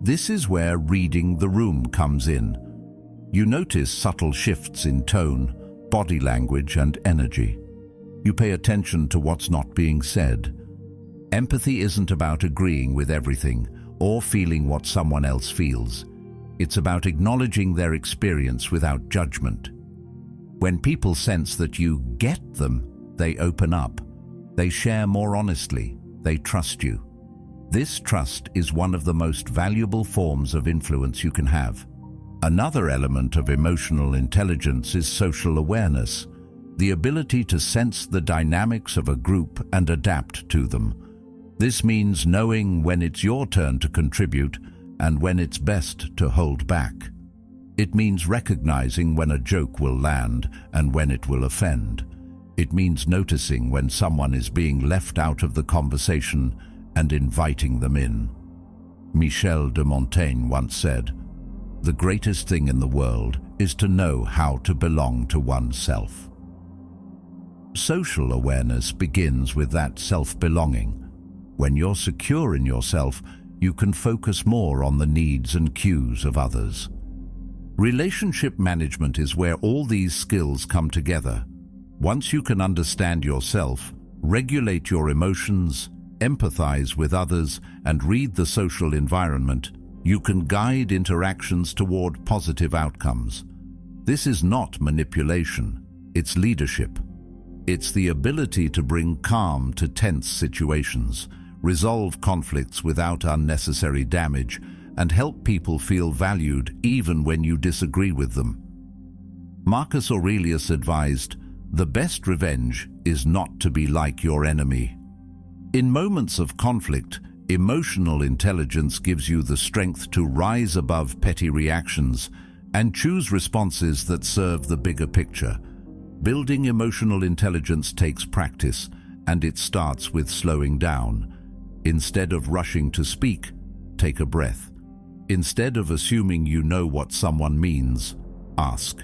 This is where reading the room comes in. You notice subtle shifts in tone, body language, and energy. You pay attention to what's not being said. Empathy isn't about agreeing with everything or feeling what someone else feels. It's about acknowledging their experience without judgment. When people sense that you get them, they open up. They share more honestly. They trust you. This trust is one of the most valuable forms of influence you can have. Another element of emotional intelligence is social awareness, the ability to sense the dynamics of a group and adapt to them. This means knowing when it's your turn to contribute and when it's best to hold back. It means recognizing when a joke will land and when it will offend. It means noticing when someone is being left out of the conversation and inviting them in. Michel de Montaigne once said, "The greatest thing in the world is to know how to belong to oneself." Social awareness begins with that self-belonging. When you're secure in yourself, you can focus more on the needs and cues of others. Relationship management is where all these skills come together. Once you can understand yourself, regulate your emotions, empathize with others, and read the social environment, you can guide interactions toward positive outcomes. This is not manipulation, it's leadership. It's the ability to bring calm to tense situations, resolve conflicts without unnecessary damage, and help people feel valued even when you disagree with them. Marcus Aurelius advised, "The best revenge is not to be like your enemy." In moments of conflict, emotional intelligence gives you the strength to rise above petty reactions and choose responses that serve the bigger picture. Building emotional intelligence takes practice, and it starts with slowing down. Instead of rushing to speak, take a breath. Instead of assuming you know what someone means, ask.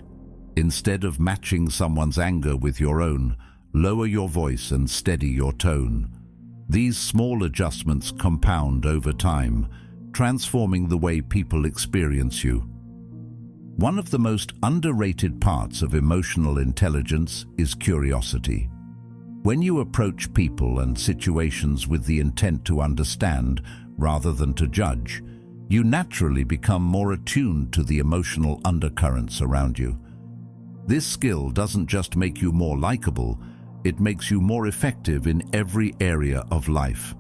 Instead of matching someone's anger with your own, lower your voice and steady your tone. These small adjustments compound over time, transforming the way people experience you. One of the most underrated parts of emotional intelligence is curiosity. When you approach people and situations with the intent to understand rather than to judge, you naturally become more attuned to the emotional undercurrents around you. This skill doesn't just make you more likable, it makes you more effective in every area of life.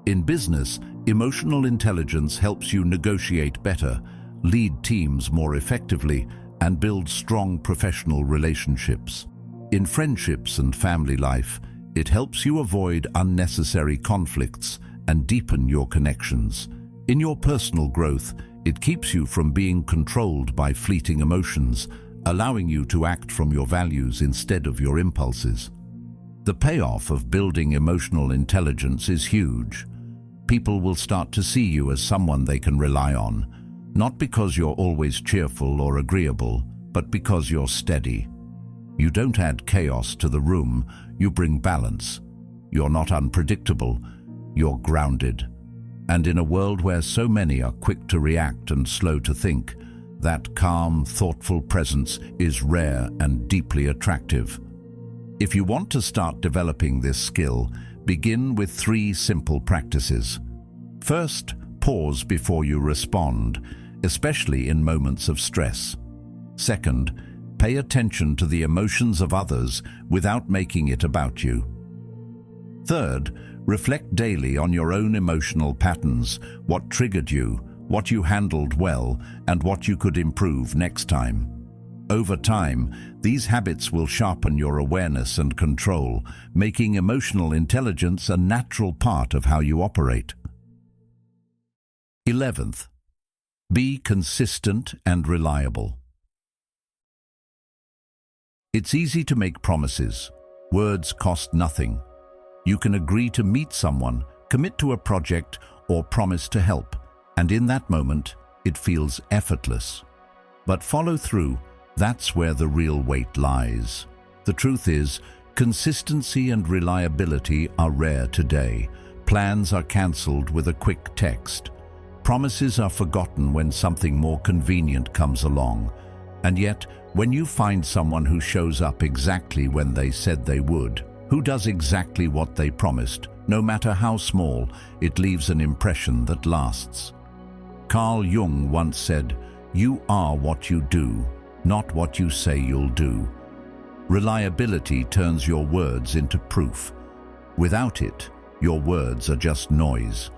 In business, emotional intelligence helps you negotiate better, lead teams more effectively, and build strong professional relationships. In friendships and family life, it helps you avoid unnecessary conflicts and deepen your connections. In your personal growth, it keeps you from being controlled by fleeting emotions, allowing you to act from your values instead of your impulses. The payoff of building emotional intelligence is huge. People will start to see you as someone they can rely on, not because you're always cheerful or agreeable, but because you're steady. You don't add chaos to the room, you bring balance. You're not unpredictable, you're grounded. And in a world where so many are quick to react and slow to think, that calm, thoughtful presence is rare and deeply attractive. If you want to start developing this skill, begin with 3 simple practices. First, pause before you respond, especially in moments of stress. Second, pay attention to the emotions of others without making it about you. Third, reflect daily on your own emotional patterns, what triggered you, what you handled well, and what you could improve next time. Over time, these habits will sharpen your awareness and control, making emotional intelligence a natural part of how you operate. 11th, be consistent and reliable. It's easy to make promises. Words cost nothing. You can agree to meet someone, commit to a project, or promise to help, and in that moment, it feels effortless. But follow through, that's where the real weight lies. The truth is, consistency and reliability are rare today. Plans are cancelled with a quick text. Promises are forgotten when something more convenient comes along. And yet, when you find someone who shows up exactly when they said they would, who does exactly what they promised, no matter how small, it leaves an impression that lasts. Carl Jung once said, "You are what you do, not what you say you'll do." Reliability turns your words into proof. Without it, your words are just noise.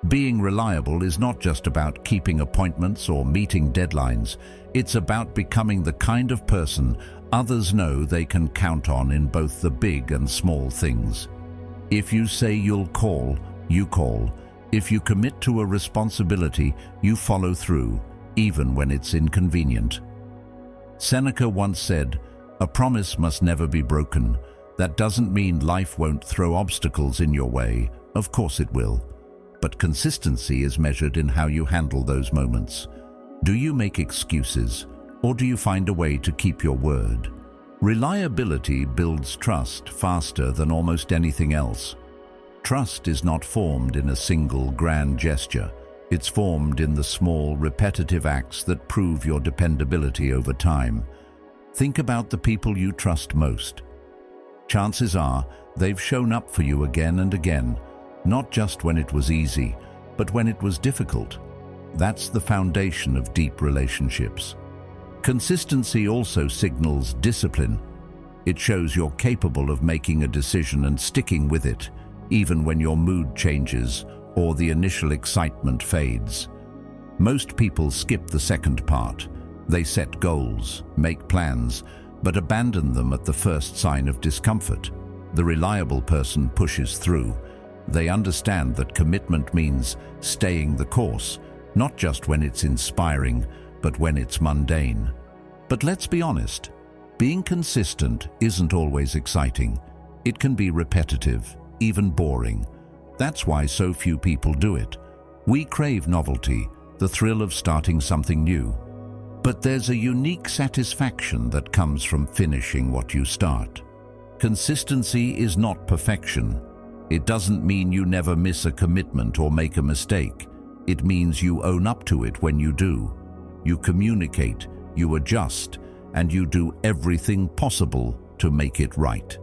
Being reliable is not just about keeping appointments or meeting deadlines. It's about becoming the kind of person others know they can count on in both the big and small things. If you say you'll call, you call. If you commit to a responsibility, you follow through, even when it's inconvenient. Seneca once said, "A promise must never be broken." That doesn't mean life won't throw obstacles in your way. Of course it will. But consistency is measured in how you handle those moments. Do you make excuses, or do you find a way to keep your word? Reliability builds trust faster than almost anything else. Trust is not formed in a single grand gesture. It's formed in the small, repetitive acts that prove your dependability over time. Think about the people you trust most. Chances are they've shown up for you again and again, not just when it was easy, but when it was difficult. That's the foundation of deep relationships. Consistency also signals discipline. It shows you're capable of making a decision and sticking with it, even when your mood changes or the initial excitement fades. Most people skip the second part. They set goals, make plans, but abandon them at the first sign of discomfort. The reliable person pushes through. They understand that commitment means staying the course, not just when it's inspiring, but when it's mundane. But let's be honest, being consistent isn't always exciting. It can be repetitive, even boring. That's why so few people do it. We crave novelty, the thrill of starting something new. But there's a unique satisfaction that comes from finishing what you start. Consistency is not perfection. It doesn't mean you never miss a commitment or make a mistake. It means you own up to it when you do. You communicate, you adjust, and you do everything possible to make it right.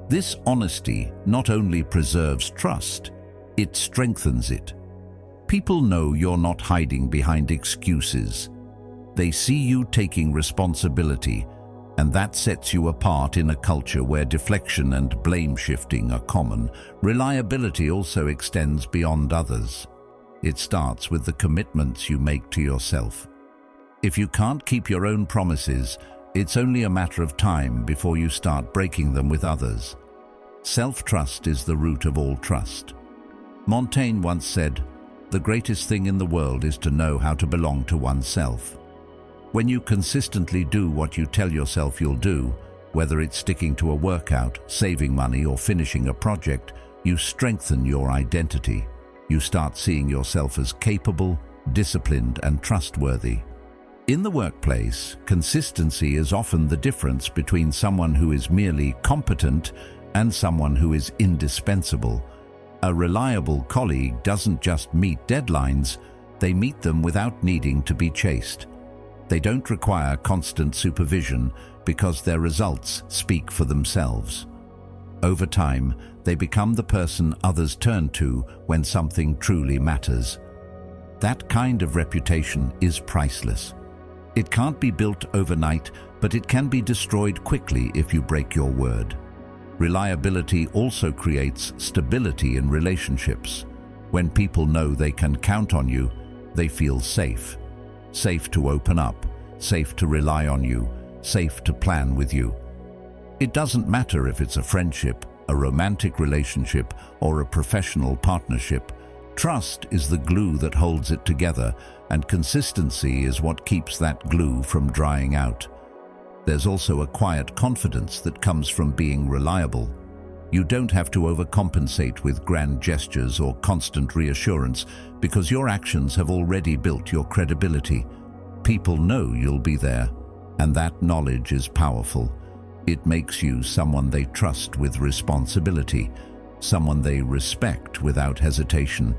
This honesty not only preserves trust, it strengthens it. People know you're not hiding behind excuses. They see you taking responsibility, and that sets you apart in a culture where deflection and blame shifting are common. Reliability also extends beyond others. It starts with the commitments you make to yourself. If you can't keep your own promises, it's only a matter of time before you start breaking them with others. Self-trust is the root of all trust. Montaigne once said, "The greatest thing in the world is to know how to belong to oneself." When you consistently do what you tell yourself you'll do, whether it's sticking to a workout, saving money, or finishing a project, you strengthen your identity. You start seeing yourself as capable, disciplined, and trustworthy. In the workplace, consistency is often the difference between someone who is merely competent and someone who is indispensable. A reliable colleague doesn't just meet deadlines, they meet them without needing to be chased. They don't require constant supervision because their results speak for themselves. Over time, they become the person others turn to when something truly matters. That kind of reputation is priceless. It can't be built overnight, but it can be destroyed quickly if you break your word. Reliability also creates stability in relationships. When people know they can count on you, they feel safe. Safe to open up, safe to rely on you, safe to plan with you. It doesn't matter if it's a friendship, a romantic relationship, or a professional partnership. Trust is the glue that holds it together, and consistency is what keeps that glue from drying out. There's also a quiet confidence that comes from being reliable. You don't have to overcompensate with grand gestures or constant reassurance because your actions have already built your credibility. People know you'll be there, and that knowledge is powerful. It makes you someone they trust with responsibility, someone they respect without hesitation.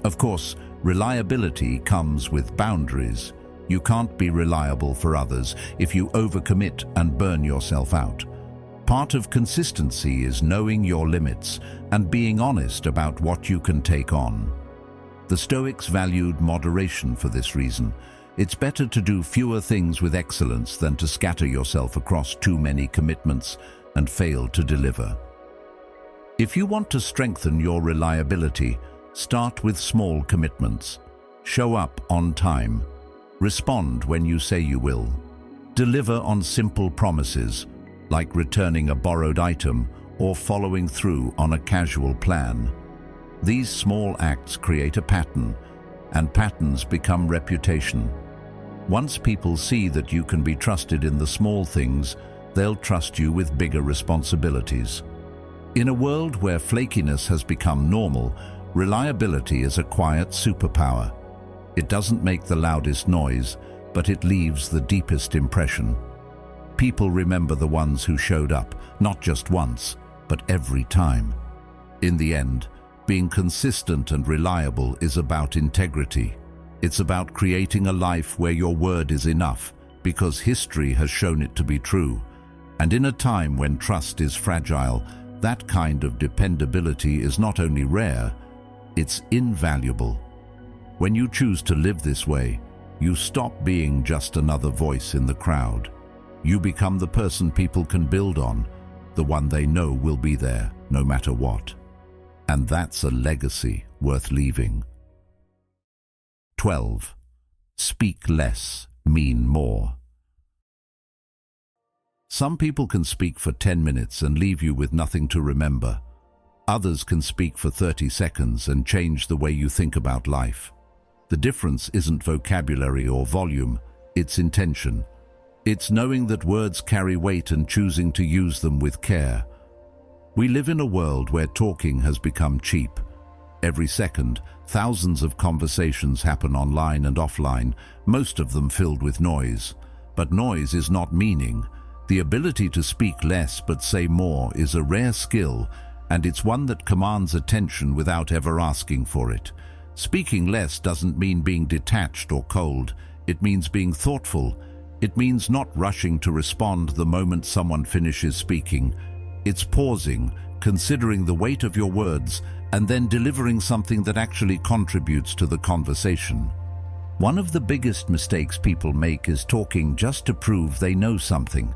Of course, reliability comes with boundaries. You can't be reliable for others if you overcommit and burn yourself out. Part of consistency is knowing your limits and being honest about what you can take on. The Stoics valued moderation for this reason. It's better to do fewer things with excellence than to scatter yourself across too many commitments and fail to deliver. If you want to strengthen your reliability, start with small commitments. Show up on time. Respond when you say you will. Deliver on simple promises, like returning a borrowed item or following through on a casual plan. These small acts create a pattern, and patterns become reputation. Once people see that you can be trusted in the small things, they'll trust you with bigger responsibilities. In a world where flakiness has become normal, reliability is a quiet superpower. It doesn't make the loudest noise, but it leaves the deepest impression. People remember the ones who showed up, not just once, but every time. In the end, being consistent and reliable is about integrity. It's about creating a life where your word is enough, because history has shown it to be true. And in a time when trust is fragile, that kind of dependability is not only rare, it's invaluable. When you choose to live this way, you stop being just another voice in the crowd. You become the person people can build on, the one they know will be there, no matter what. And that's a legacy worth leaving. 12. Speak less, mean more. Some people can speak for 10 minutes and leave you with nothing to remember. Others can speak for 30 seconds and change the way you think about life. The difference isn't vocabulary or volume, it's intention. It's knowing that words carry weight and choosing to use them with care. We live in a world where talking has become cheap. Every second, thousands of conversations happen online and offline, most of them filled with noise. But noise is not meaning. The ability to speak less but say more is a rare skill, and it's one that commands attention without ever asking for it. Speaking less doesn't mean being detached or cold. It means being thoughtful. It means not rushing to respond the moment someone finishes speaking. It's pausing, considering the weight of your words, and then delivering something that actually contributes to the conversation. One of the biggest mistakes people make is talking just to prove they know something.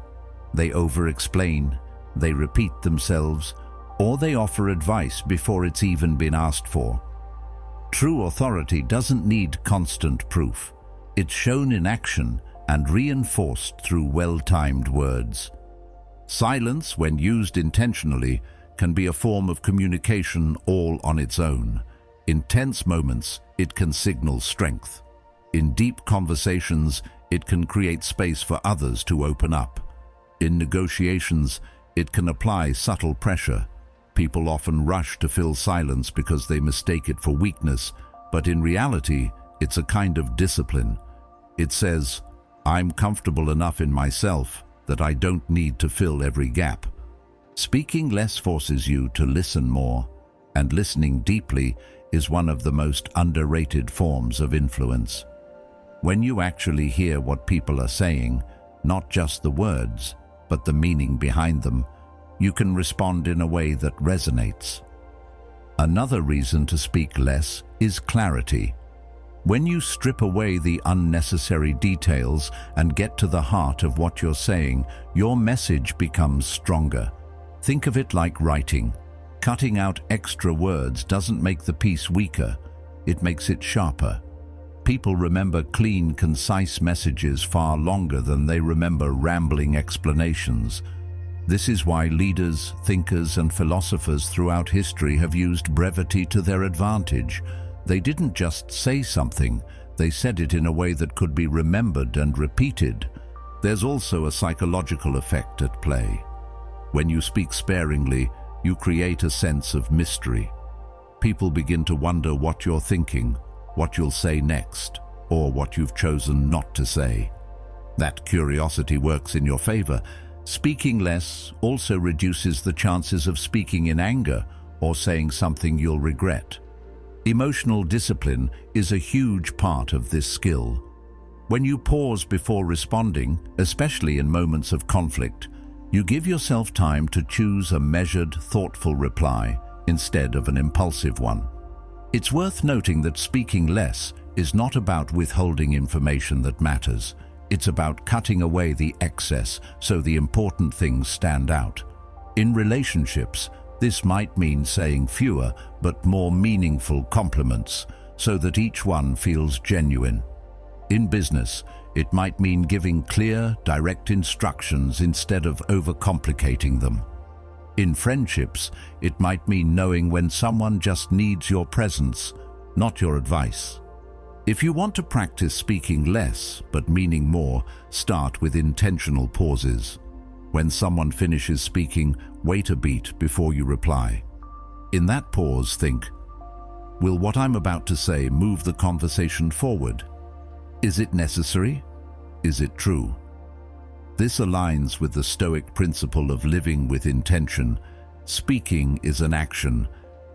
They over-explain, they repeat themselves, or they offer advice before it's even been asked for. True authority doesn't need constant proof. It's shown in action and reinforced through well-timed words. Silence, when used intentionally, can be a form of communication all on its own. In tense moments, it can signal strength. In deep conversations, it can create space for others to open up. In negotiations, it can apply subtle pressure. People often rush to fill silence because they mistake it for weakness, but in reality, it's a kind of discipline. It says, "I'm comfortable enough in myself that I don't need to fill every gap." Speaking less forces you to listen more, and listening deeply is one of the most underrated forms of influence. When you actually hear what people are saying, not just the words, but the meaning behind them, you can respond in a way that resonates. Another reason to speak less is clarity. When you strip away the unnecessary details and get to the heart of what you're saying, your message becomes stronger. Think of it like writing. Cutting out extra words doesn't make the piece weaker, it makes it sharper. People remember clean, concise messages far longer than they remember rambling explanations. This is why leaders, thinkers, and philosophers throughout history have used brevity to their advantage. They didn't just say something, they said it in a way that could be remembered and repeated. There's also a psychological effect at play. When you speak sparingly, you create a sense of mystery. People begin to wonder what you're thinking, what you'll say next, or what you've chosen not to say. That curiosity works in your favor. Speaking less also reduces the chances of speaking in anger or saying something you'll regret. Emotional discipline is a huge part of this skill. When you pause before responding, especially in moments of conflict, you give yourself time to choose a measured, thoughtful reply instead of an impulsive one. It's worth noting that speaking less is not about withholding information that matters. It's about cutting away the excess so the important things stand out. In relationships, this might mean saying fewer but more meaningful compliments so that each one feels genuine. In business, it might mean giving clear, direct instructions instead of overcomplicating them. In friendships, it might mean knowing when someone just needs your presence, not your advice. If you want to practice speaking less but meaning more, start with intentional pauses. When someone finishes speaking, wait a beat before you reply. In that pause, think, will what I'm about to say move the conversation forward? Is it necessary? Is it true? This aligns with the Stoic principle of living with intention. Speaking is an action,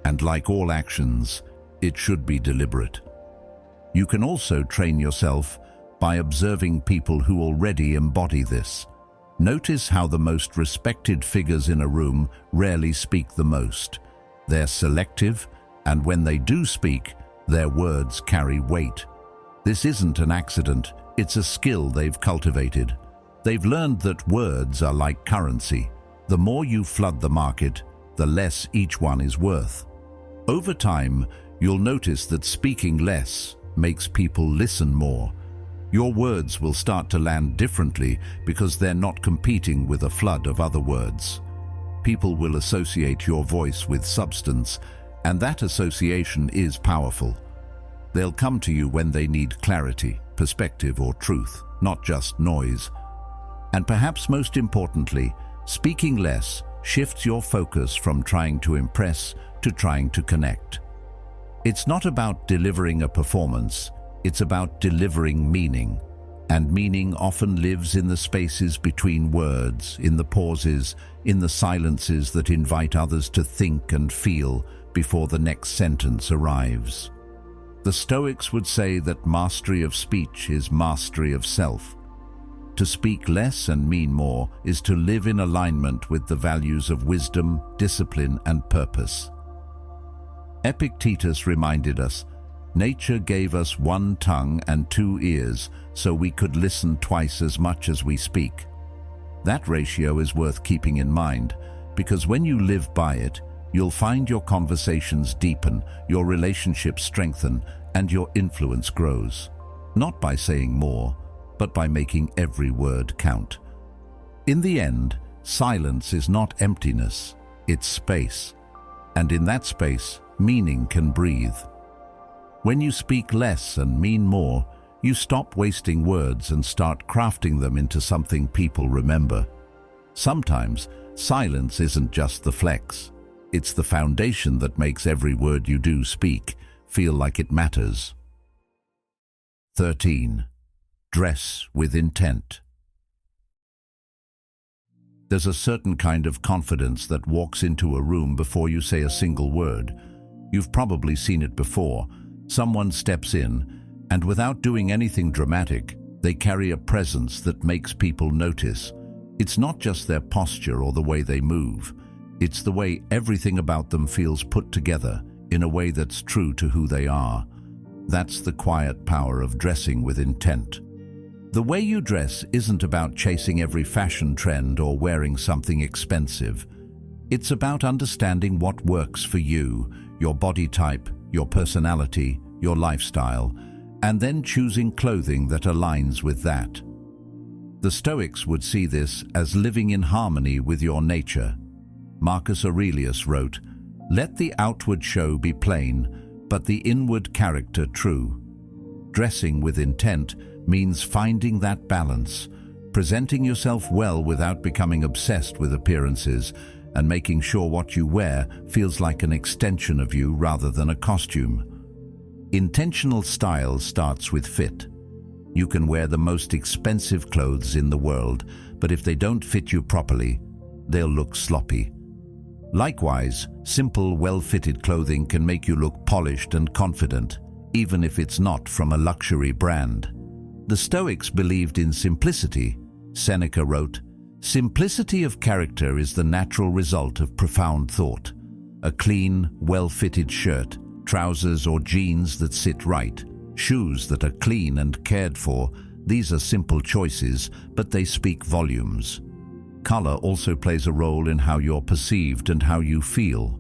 and like all actions, it should be deliberate. You can also train yourself by observing people who already embody this. Notice how the most respected figures in a room rarely speak the most. They're selective, and when they do speak, their words carry weight. This isn't an accident, it's a skill they've cultivated. They've learned that words are like currency. The more you flood the market, the less each one is worth. Over time, you'll notice that speaking less makes people listen more. Your words will start to land differently because they're not competing with a flood of other words. People will associate your voice with substance, and that association is powerful. They'll come to you when they need clarity, perspective, or truth, not just noise. And perhaps most importantly, speaking less shifts your focus from trying to impress to trying to connect. It's not about delivering a performance, it's about delivering meaning. And meaning often lives in the spaces between words, in the pauses, in the silences that invite others to think and feel before the next sentence arrives. The Stoics would say that mastery of speech is mastery of self. To speak less and mean more is to live in alignment with the values of wisdom, discipline, and purpose. Epictetus reminded us, "Nature gave us one tongue and two ears so we could listen twice as much as we speak." That ratio is worth keeping in mind, because when you live by it, you'll find your conversations deepen, your relationships strengthen, and your influence grows. Not by saying more, but by making every word count. In the end, silence is not emptiness, it's space. And in that space, meaning can breathe. When you speak less and mean more, you stop wasting words and start crafting them into something people remember. Sometimes, silence isn't just the flex. It's the foundation that makes every word you do speak feel like it matters. 13. Dress with intent. There's a certain kind of confidence that walks into a room before you say a single word. You've probably seen it before. Someone steps in, and without doing anything dramatic, they carry a presence that makes people notice. It's not just their posture or the way they move. It's the way everything about them feels put together in a way that's true to who they are. That's the quiet power of dressing with intent. The way you dress isn't about chasing every fashion trend or wearing something expensive. It's about understanding what works for you, your body type, your personality, your lifestyle, and then choosing clothing that aligns with that. The Stoics would see this as living in harmony with your nature. Marcus Aurelius wrote, "Let the outward show be plain, but the inward character true." Dressing with intent means finding that balance, presenting yourself well without becoming obsessed with appearances, and making sure what you wear feels like an extension of you rather than a costume. Intentional style starts with fit. You can wear the most expensive clothes in the world, but if they don't fit you properly, they'll look sloppy. Likewise, simple, well-fitted clothing can make you look polished and confident, even if it's not from a luxury brand. The Stoics believed in simplicity. Seneca wrote, "Simplicity of character is the natural result of profound thought. A clean, well-fitted shirt, trousers or jeans that sit right, shoes that are clean and cared for, these are simple choices, but they speak volumes." Color also plays a role in how you're perceived and how you feel.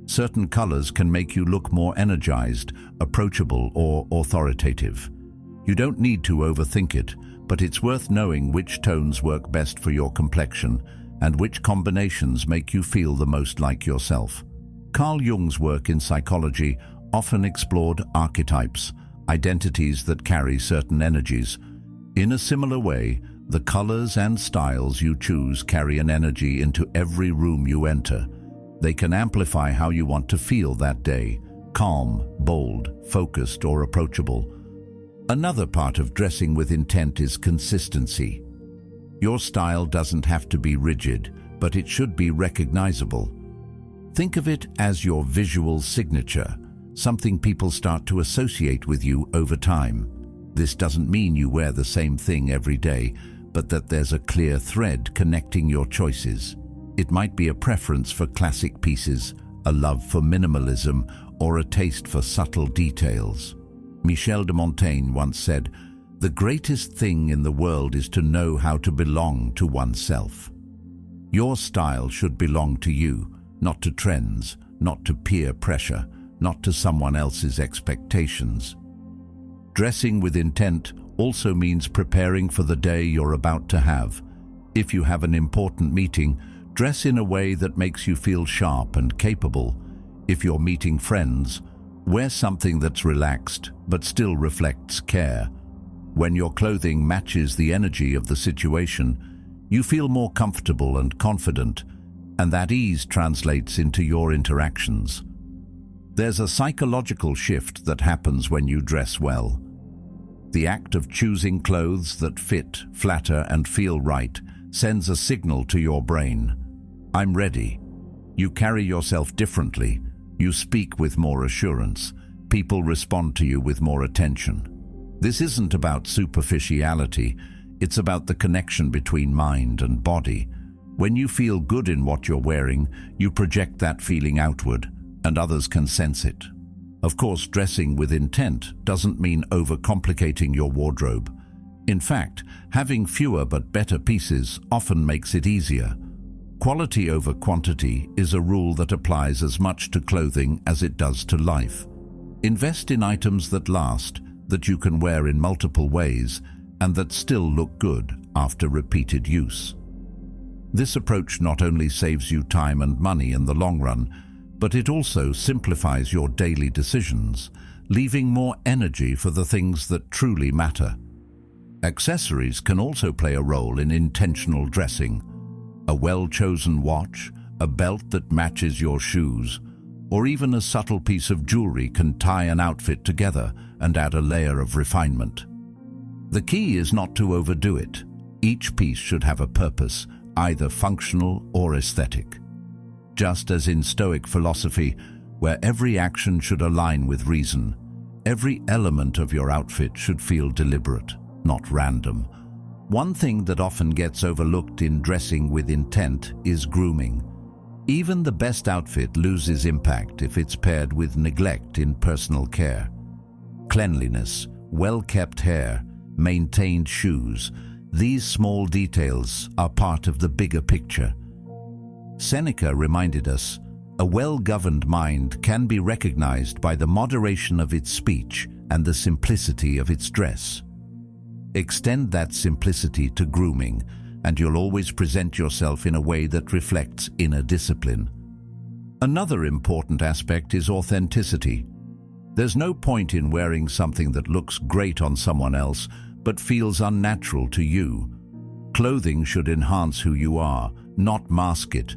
Certain colors can make you look more energized, approachable, or authoritative. You don't need to overthink it, but it's worth knowing which tones work best for your complexion and which combinations make you feel the most like yourself. Carl Jung's work in psychology often explored archetypes, identities that carry certain energies. In a similar way, the colors and styles you choose carry an energy into every room you enter. They can amplify how you want to feel that day: calm, bold, focused, or approachable. Another part of dressing with intent is consistency. Your style doesn't have to be rigid, but it should be recognizable. Think of it as your visual signature, something people start to associate with you over time. This doesn't mean you wear the same thing every day, but that there's a clear thread connecting your choices. It might be a preference for classic pieces, a love for minimalism, or a taste for subtle details. Michel de Montaigne once said, "The greatest thing in the world is to know how to belong to oneself." Your style should belong to you, not to trends, not to peer pressure, not to someone else's expectations. Dressing with intent also means preparing for the day you're about to have. If you have an important meeting, dress in a way that makes you feel sharp and capable. If you're meeting friends, Wear something that's relaxed, but still reflects care. When your clothing matches the energy of the situation, you feel more comfortable and confident, and that ease translates into your interactions. There's a psychological shift that happens when you dress well. The act of choosing clothes that fit, flatter, and feel right sends a signal to your brain. I'm ready. You carry yourself differently. You speak with more assurance. People respond to you with more attention. This isn't about superficiality. It's about the connection between mind and body. When you feel good in what you're wearing, you project that feeling outward, and others can sense it. Of course, dressing with intent doesn't mean overcomplicating your wardrobe. In fact, having fewer but better pieces often makes it easier. Quality over quantity is a rule that applies as much to clothing as it does to life. Invest in items that last, that you can wear in multiple ways, and that still look good after repeated use. This approach not only saves you time and money in the long run, but it also simplifies your daily decisions, leaving more energy for the things that truly matter. Accessories can also play a role in intentional dressing. A well-chosen watch, a belt that matches your shoes, or even a subtle piece of jewelry can tie an outfit together and add a layer of refinement. The key is not to overdo it. Each piece should have a purpose, either functional or aesthetic. Just as in Stoic philosophy, where every action should align with reason, every element of your outfit should feel deliberate, not random. One thing that often gets overlooked in dressing with intent is grooming. Even the best outfit loses impact if it's paired with neglect in personal care. Cleanliness, well-kept hair, maintained shoes, these small details are part of the bigger picture. Seneca reminded us, a well-governed mind can be recognized by the moderation of its speech and the simplicity of its dress. Extend that simplicity to grooming, and you'll always present yourself in a way that reflects inner discipline. Another important aspect is authenticity. There's no point in wearing something that looks great on someone else but feels unnatural to you. Clothing should enhance who you are, not mask it.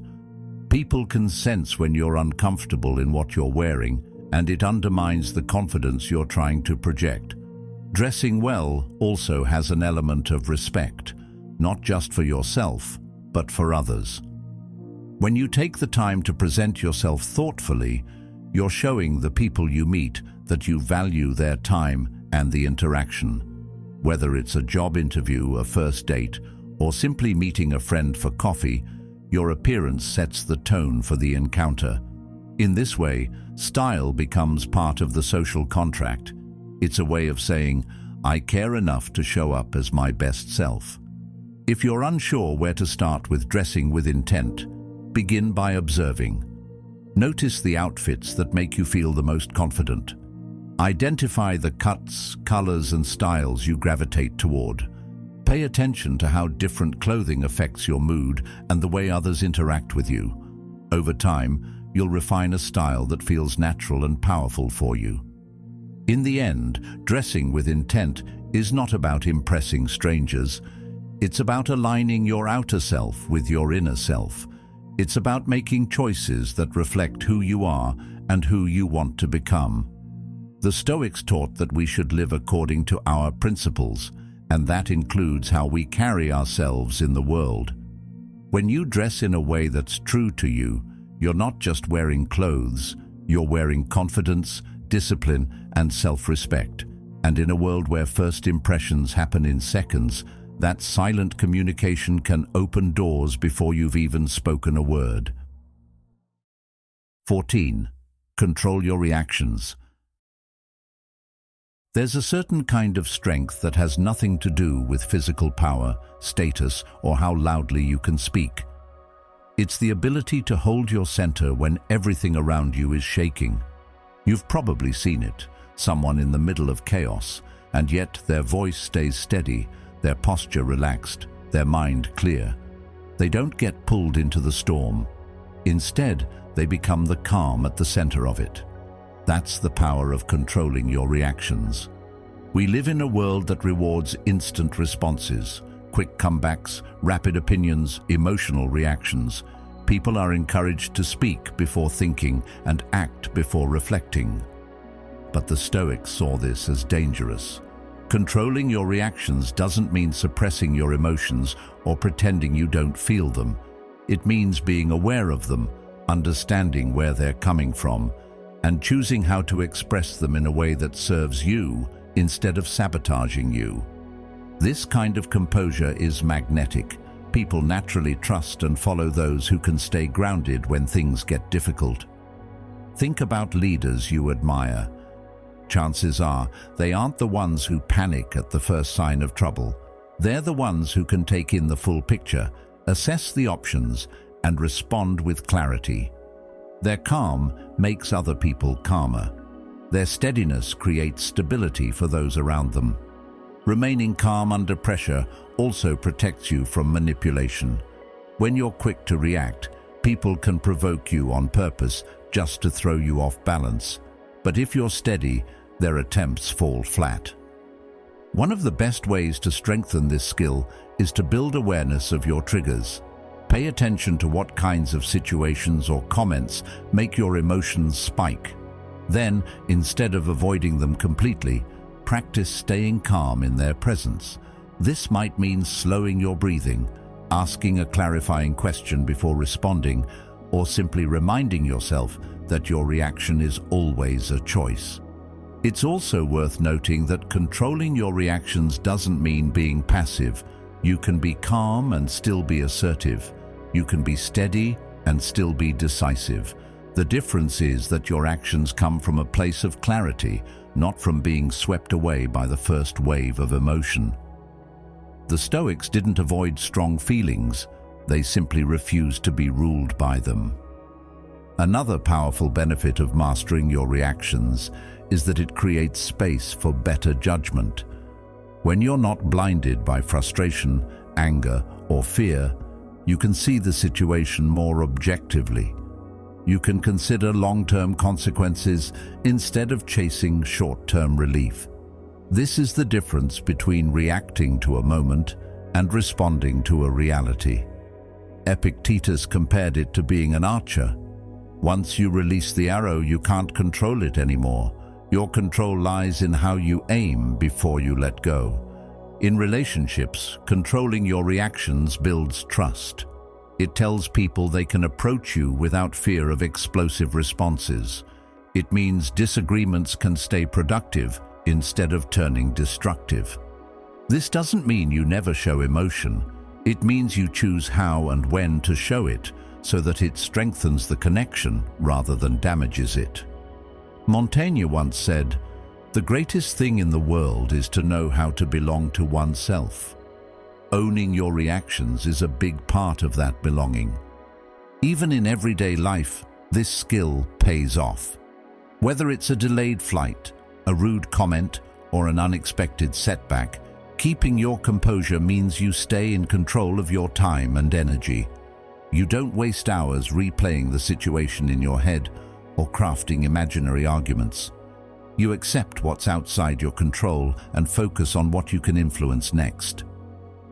People can sense when you're uncomfortable in what you're wearing, and it undermines the confidence you're trying to project. Dressing well also has an element of respect, not just for yourself, but for others. When you take the time to present yourself thoughtfully, you're showing the people you meet that you value their time and the interaction. Whether it's a job interview, a first date, or simply meeting a friend for coffee, your appearance sets the tone for the encounter. In this way, style becomes part of the social contract. It's a way of saying, I care enough to show up as my best self. If you're unsure where to start with dressing with intent, begin by observing. Notice the outfits that make you feel the most confident. Identify the cuts, colors, and styles you gravitate toward. Pay attention to how different clothing affects your mood and the way others interact with you. Over time, you'll refine a style that feels natural and powerful for you. In the end, dressing with intent is not about impressing strangers. It's about aligning your outer self with your inner self. It's about making choices that reflect who you are and who you want to become. The Stoics taught that we should live according to our principles, and that includes how we carry ourselves in the world. When you dress in a way that's true to you, you're not just wearing clothes, you're wearing confidence, discipline, and self-respect. And in a world where first impressions happen in seconds, that silent communication can open doors before you've even spoken a word. 14. Control your reactions. There's a certain kind of strength that has nothing to do with physical power, status, or how loudly you can speak. It's the ability to hold your center when everything around you is shaking. You've probably seen it, someone in the middle of chaos, and yet their voice stays steady, their posture relaxed, their mind clear. They don't get pulled into the storm. Instead, they become the calm at the center of it. That's the power of controlling your reactions. We live in a world that rewards instant responses, quick comebacks, rapid opinions, emotional reactions. People are encouraged to speak before thinking and act before reflecting. But the Stoics saw this as dangerous. Controlling your reactions doesn't mean suppressing your emotions or pretending you don't feel them. It means being aware of them, understanding where they're coming from, and choosing how to express them in a way that serves you instead of sabotaging you. This kind of composure is magnetic. People naturally trust and follow those who can stay grounded when things get difficult. Think about leaders you admire. Chances are they aren't the ones who panic at the first sign of trouble. They're the ones who can take in the full picture, assess the options, and respond with clarity. Their calm makes other people calmer. Their steadiness creates stability for those around them. Remaining calm under pressure also protects you from manipulation. When you're quick to react, people can provoke you on purpose just to throw you off balance. But if you're steady, their attempts fall flat. One of the best ways to strengthen this skill is to build awareness of your triggers. Pay attention to what kinds of situations or comments make your emotions spike. Then, instead of avoiding them completely, practice staying calm in their presence. This might mean slowing your breathing, asking a clarifying question before responding, or simply reminding yourself that your reaction is always a choice. It's also worth noting that controlling your reactions doesn't mean being passive. You can be calm and still be assertive. You can be steady and still be decisive. The difference is that your actions come from a place of clarity, not from being swept away by the first wave of emotion. The Stoics didn't avoid strong feelings, they simply refused to be ruled by them. Another powerful benefit of mastering your reactions is that it creates space for better judgment. When you're not blinded by frustration, anger, or fear, you can see the situation more objectively. You can consider long-term consequences instead of chasing short-term relief. This is the difference between reacting to a moment and responding to a reality. Epictetus compared it to being an archer. Once you release the arrow, you can't control it anymore. Your control lies in how you aim before you let go. In relationships, controlling your reactions builds trust. It tells people they can approach you without fear of explosive responses. It means disagreements can stay productive instead of turning destructive. This doesn't mean you never show emotion. It means you choose how and when to show it so that it strengthens the connection rather than damages it. Montaigne once said, "The greatest thing in the world is to know how to belong to oneself." Owning your reactions is a big part of that belonging. Even in everyday life, this skill pays off. Whether it's a delayed flight, a rude comment, or an unexpected setback, keeping your composure means you stay in control of your time and energy. You don't waste hours replaying the situation in your head or crafting imaginary arguments. You accept what's outside your control and focus on what you can influence next.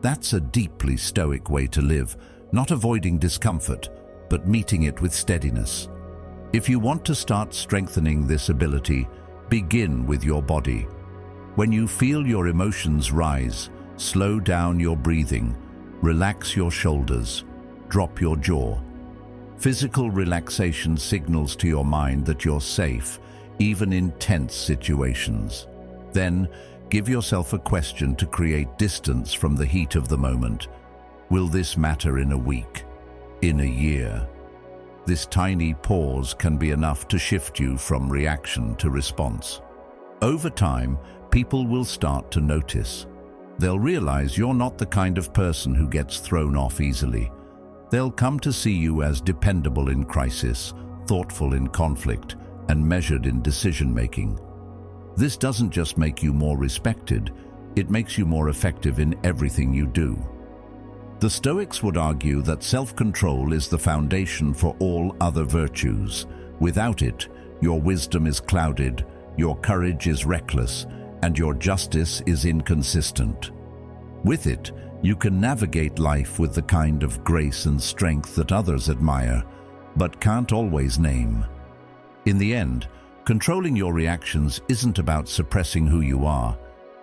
That's a deeply Stoic way to live, not avoiding discomfort, but meeting it with steadiness. If you want to start strengthening this ability, begin with your body. When you feel your emotions rise, slow down your breathing, relax your shoulders, drop your jaw. Physical relaxation signals to your mind that you're safe, even in tense situations. Then, give yourself a question to create distance from the heat of the moment. Will this matter in a week? In a year? This tiny pause can be enough to shift you from reaction to response. Over time, people will start to notice. They'll realize you're not the kind of person who gets thrown off easily. They'll come to see you as dependable in crisis, thoughtful in conflict, and measured in decision-making. This doesn't just make you more respected, it makes you more effective in everything you do. The Stoics would argue that self-control is the foundation for all other virtues. Without it, Your wisdom is clouded, your courage is reckless, and your justice is inconsistent. With it, you can navigate life with the kind of grace and strength that others admire, but can't always name. In the end, controlling your reactions isn't about suppressing who you are.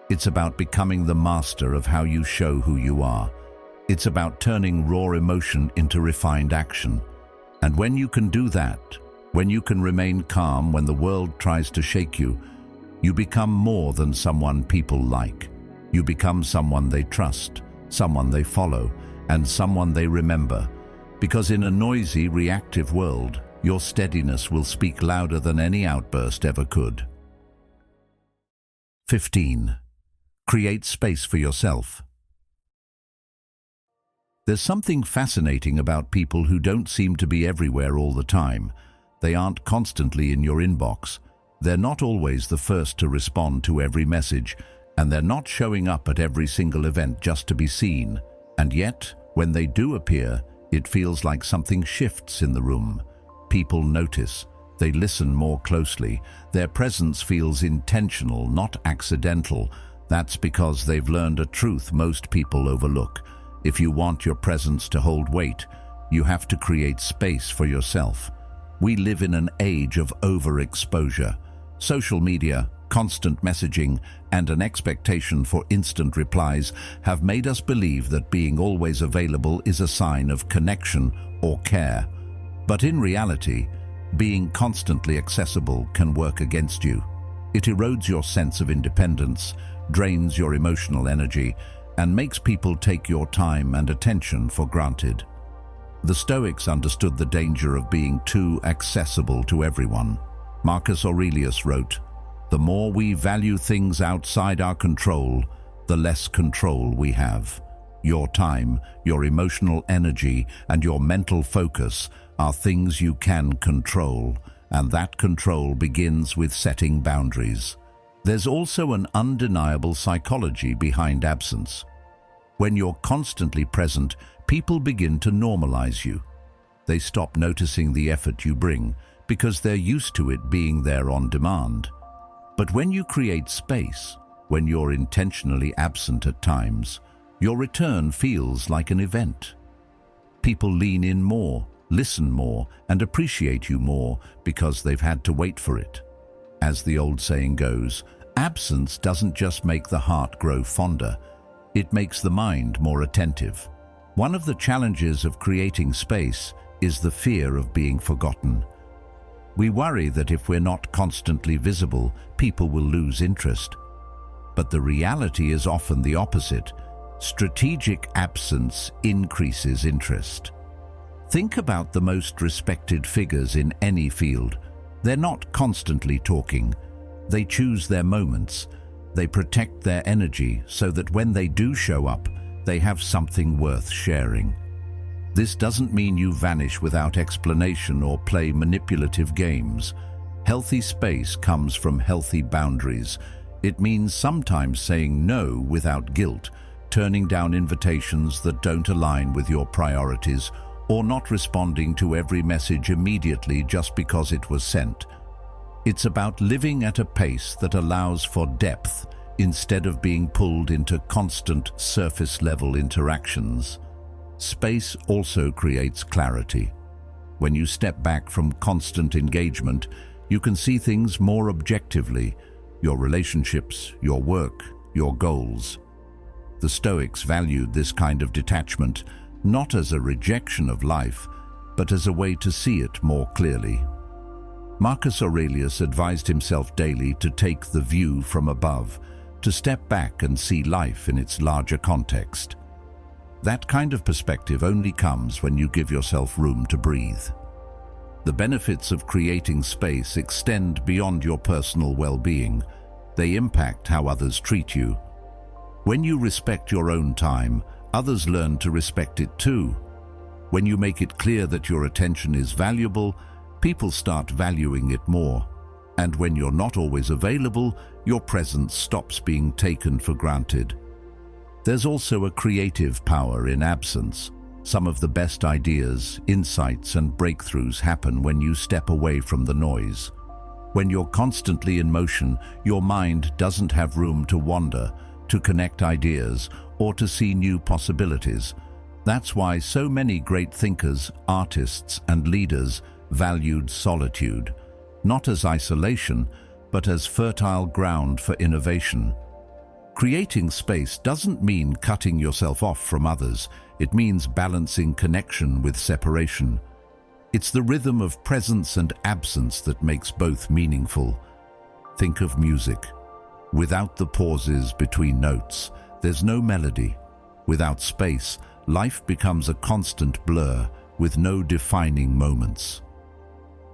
It's about becoming the master of how you show who you are. It's about turning raw emotion into refined action. And when you can do that, when you can remain calm when the world tries to shake you, you become more than someone people like. You become someone they trust, someone they follow, and someone they remember. Because in a noisy, reactive world, your steadiness will speak louder than any outburst ever could. 15. Create space for yourself. There's something fascinating about people who don't seem to be everywhere all the time. They aren't constantly in your inbox. They're not always the first to respond to every message, and they're not showing up at every single event just to be seen. And yet, when they do appear, it feels like something shifts in the room. People notice. They listen more closely. Their presence feels intentional, not accidental. That's because they've learned a truth most people overlook. If you want your presence to hold weight, you have to create space for yourself. We live in an age of overexposure. Social media, constant messaging, and an expectation for instant replies have made us believe that being always available is a sign of connection or care. But in reality, being constantly accessible can work against you. It erodes your sense of independence, drains your emotional energy, and makes people take your time and attention for granted. The Stoics understood the danger of being too accessible to everyone. Marcus Aurelius wrote, "The more we value things outside our control, the less control we have. Your time, your emotional energy, and your mental focus are things you can control, and that control begins with setting boundaries." There's also an undeniable psychology behind absence. When you're constantly present, people begin to normalize you. They stop noticing the effort you bring because they're used to it being there on demand. But when you create space, when you're intentionally absent at times, your return feels like an event. People lean in more, listen more, and appreciate you more because they've had to wait for it. As the old saying goes, absence doesn't just make the heart grow fonder, it makes the mind more attentive. One of the challenges of creating space is the fear of being forgotten. We worry that if we're not constantly visible, people will lose interest. But the reality is often the opposite. Strategic absence increases interest. Think about the most respected figures in any field. They're not constantly talking. They choose their moments. They protect their energy so that when they do show up, they have something worth sharing. This doesn't mean you vanish without explanation or play manipulative games. Healthy space comes from healthy boundaries. It means sometimes saying no without guilt, turning down invitations that don't align with your priorities, or not responding to every message immediately just because it was sent. It's about living at a pace that allows for depth instead of being pulled into constant surface-level interactions. Space also creates clarity. When you step back from constant engagement, you can see things more objectively, your relationships, your work, your goals. The Stoics valued this kind of detachment not as a rejection of life, but as a way to see it more clearly. Marcus Aurelius advised himself daily to take the view from above, to step back and see life in its larger context. That kind of perspective only comes when you give yourself room to breathe. The benefits of creating space extend beyond your personal well-being. They impact how others treat you. When you respect your own time, others learn to respect it too. When you make it clear that your attention is valuable, people start valuing it more. And when you're not always available, your presence stops being taken for granted. There's also a creative power in absence. Some of the best ideas, insights, and breakthroughs happen when you step away from the noise. When you're constantly in motion, your mind doesn't have room to wander, to connect ideas, or to see new possibilities. That's why so many great thinkers, artists, and leaders valued solitude, not as isolation, but as fertile ground for innovation. Creating space doesn't mean cutting yourself off from others. It means balancing connection with separation. It's the rhythm of presence and absence that makes both meaningful. Think of music. Without the pauses between notes, there's no melody. Without space, life becomes a constant blur with no defining moments.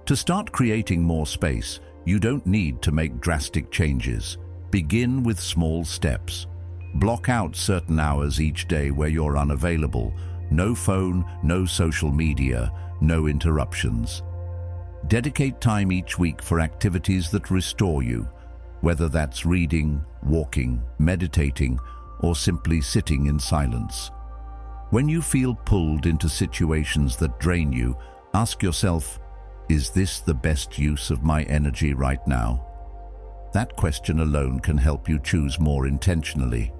To start creating more space, you don't need to make drastic changes. Begin with small steps. Block out certain hours each day where you're unavailable. No phone, no social media, no interruptions. Dedicate time each week for activities that restore you, whether that's reading, walking, meditating, or simply sitting in silence. When you feel pulled into situations that drain you, ask yourself, is this the best use of my energy right now? That question alone can help you choose more intentionally.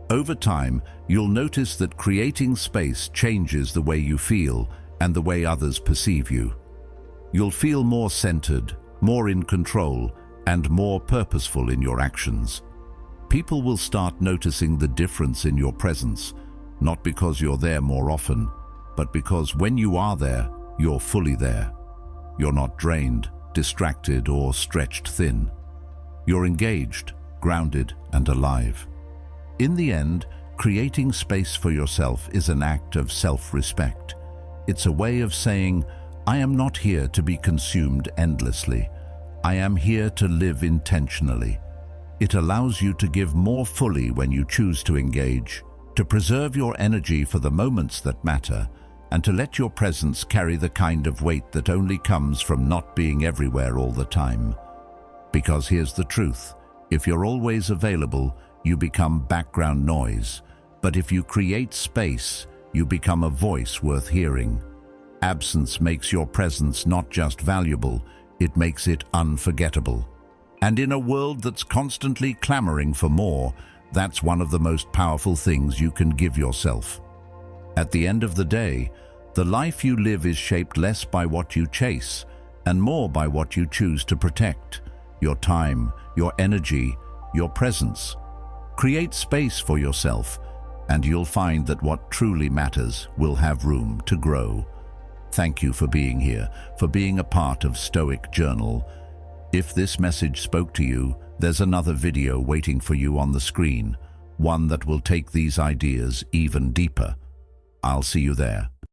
Over time, you'll notice that creating space changes the way you feel and the way others perceive you. You'll feel more centered, more in control, and more purposeful in your actions. People will start noticing the difference in your presence, not because you're there more often, but because when you are there, you're fully there. You're not drained, distracted, or stretched thin. You're engaged, grounded, and alive. In the end, creating space for yourself is an act of self-respect. It's a way of saying, I am not here to be consumed endlessly. I am here to live intentionally. It allows you to give more fully when you choose to engage, to preserve your energy for the moments that matter, and to let your presence carry the kind of weight that only comes from not being everywhere all the time. Because here's the truth, if you're always available, you become background noise. But if you create space, you become a voice worth hearing. Absence makes your presence not just valuable, it makes it unforgettable. And in a world that's constantly clamoring for more, that's one of the most powerful things you can give yourself. At the end of the day, the life you live is shaped less by what you chase and more by what you choose to protect. Your time, your energy, your presence. Create space for yourself, and you'll find that what truly matters will have room to grow. Thank you for being here, for being a part of Stoic Journal. If this message spoke to you, there's another video waiting for you on the screen, one that will take these ideas even deeper. I'll see you there.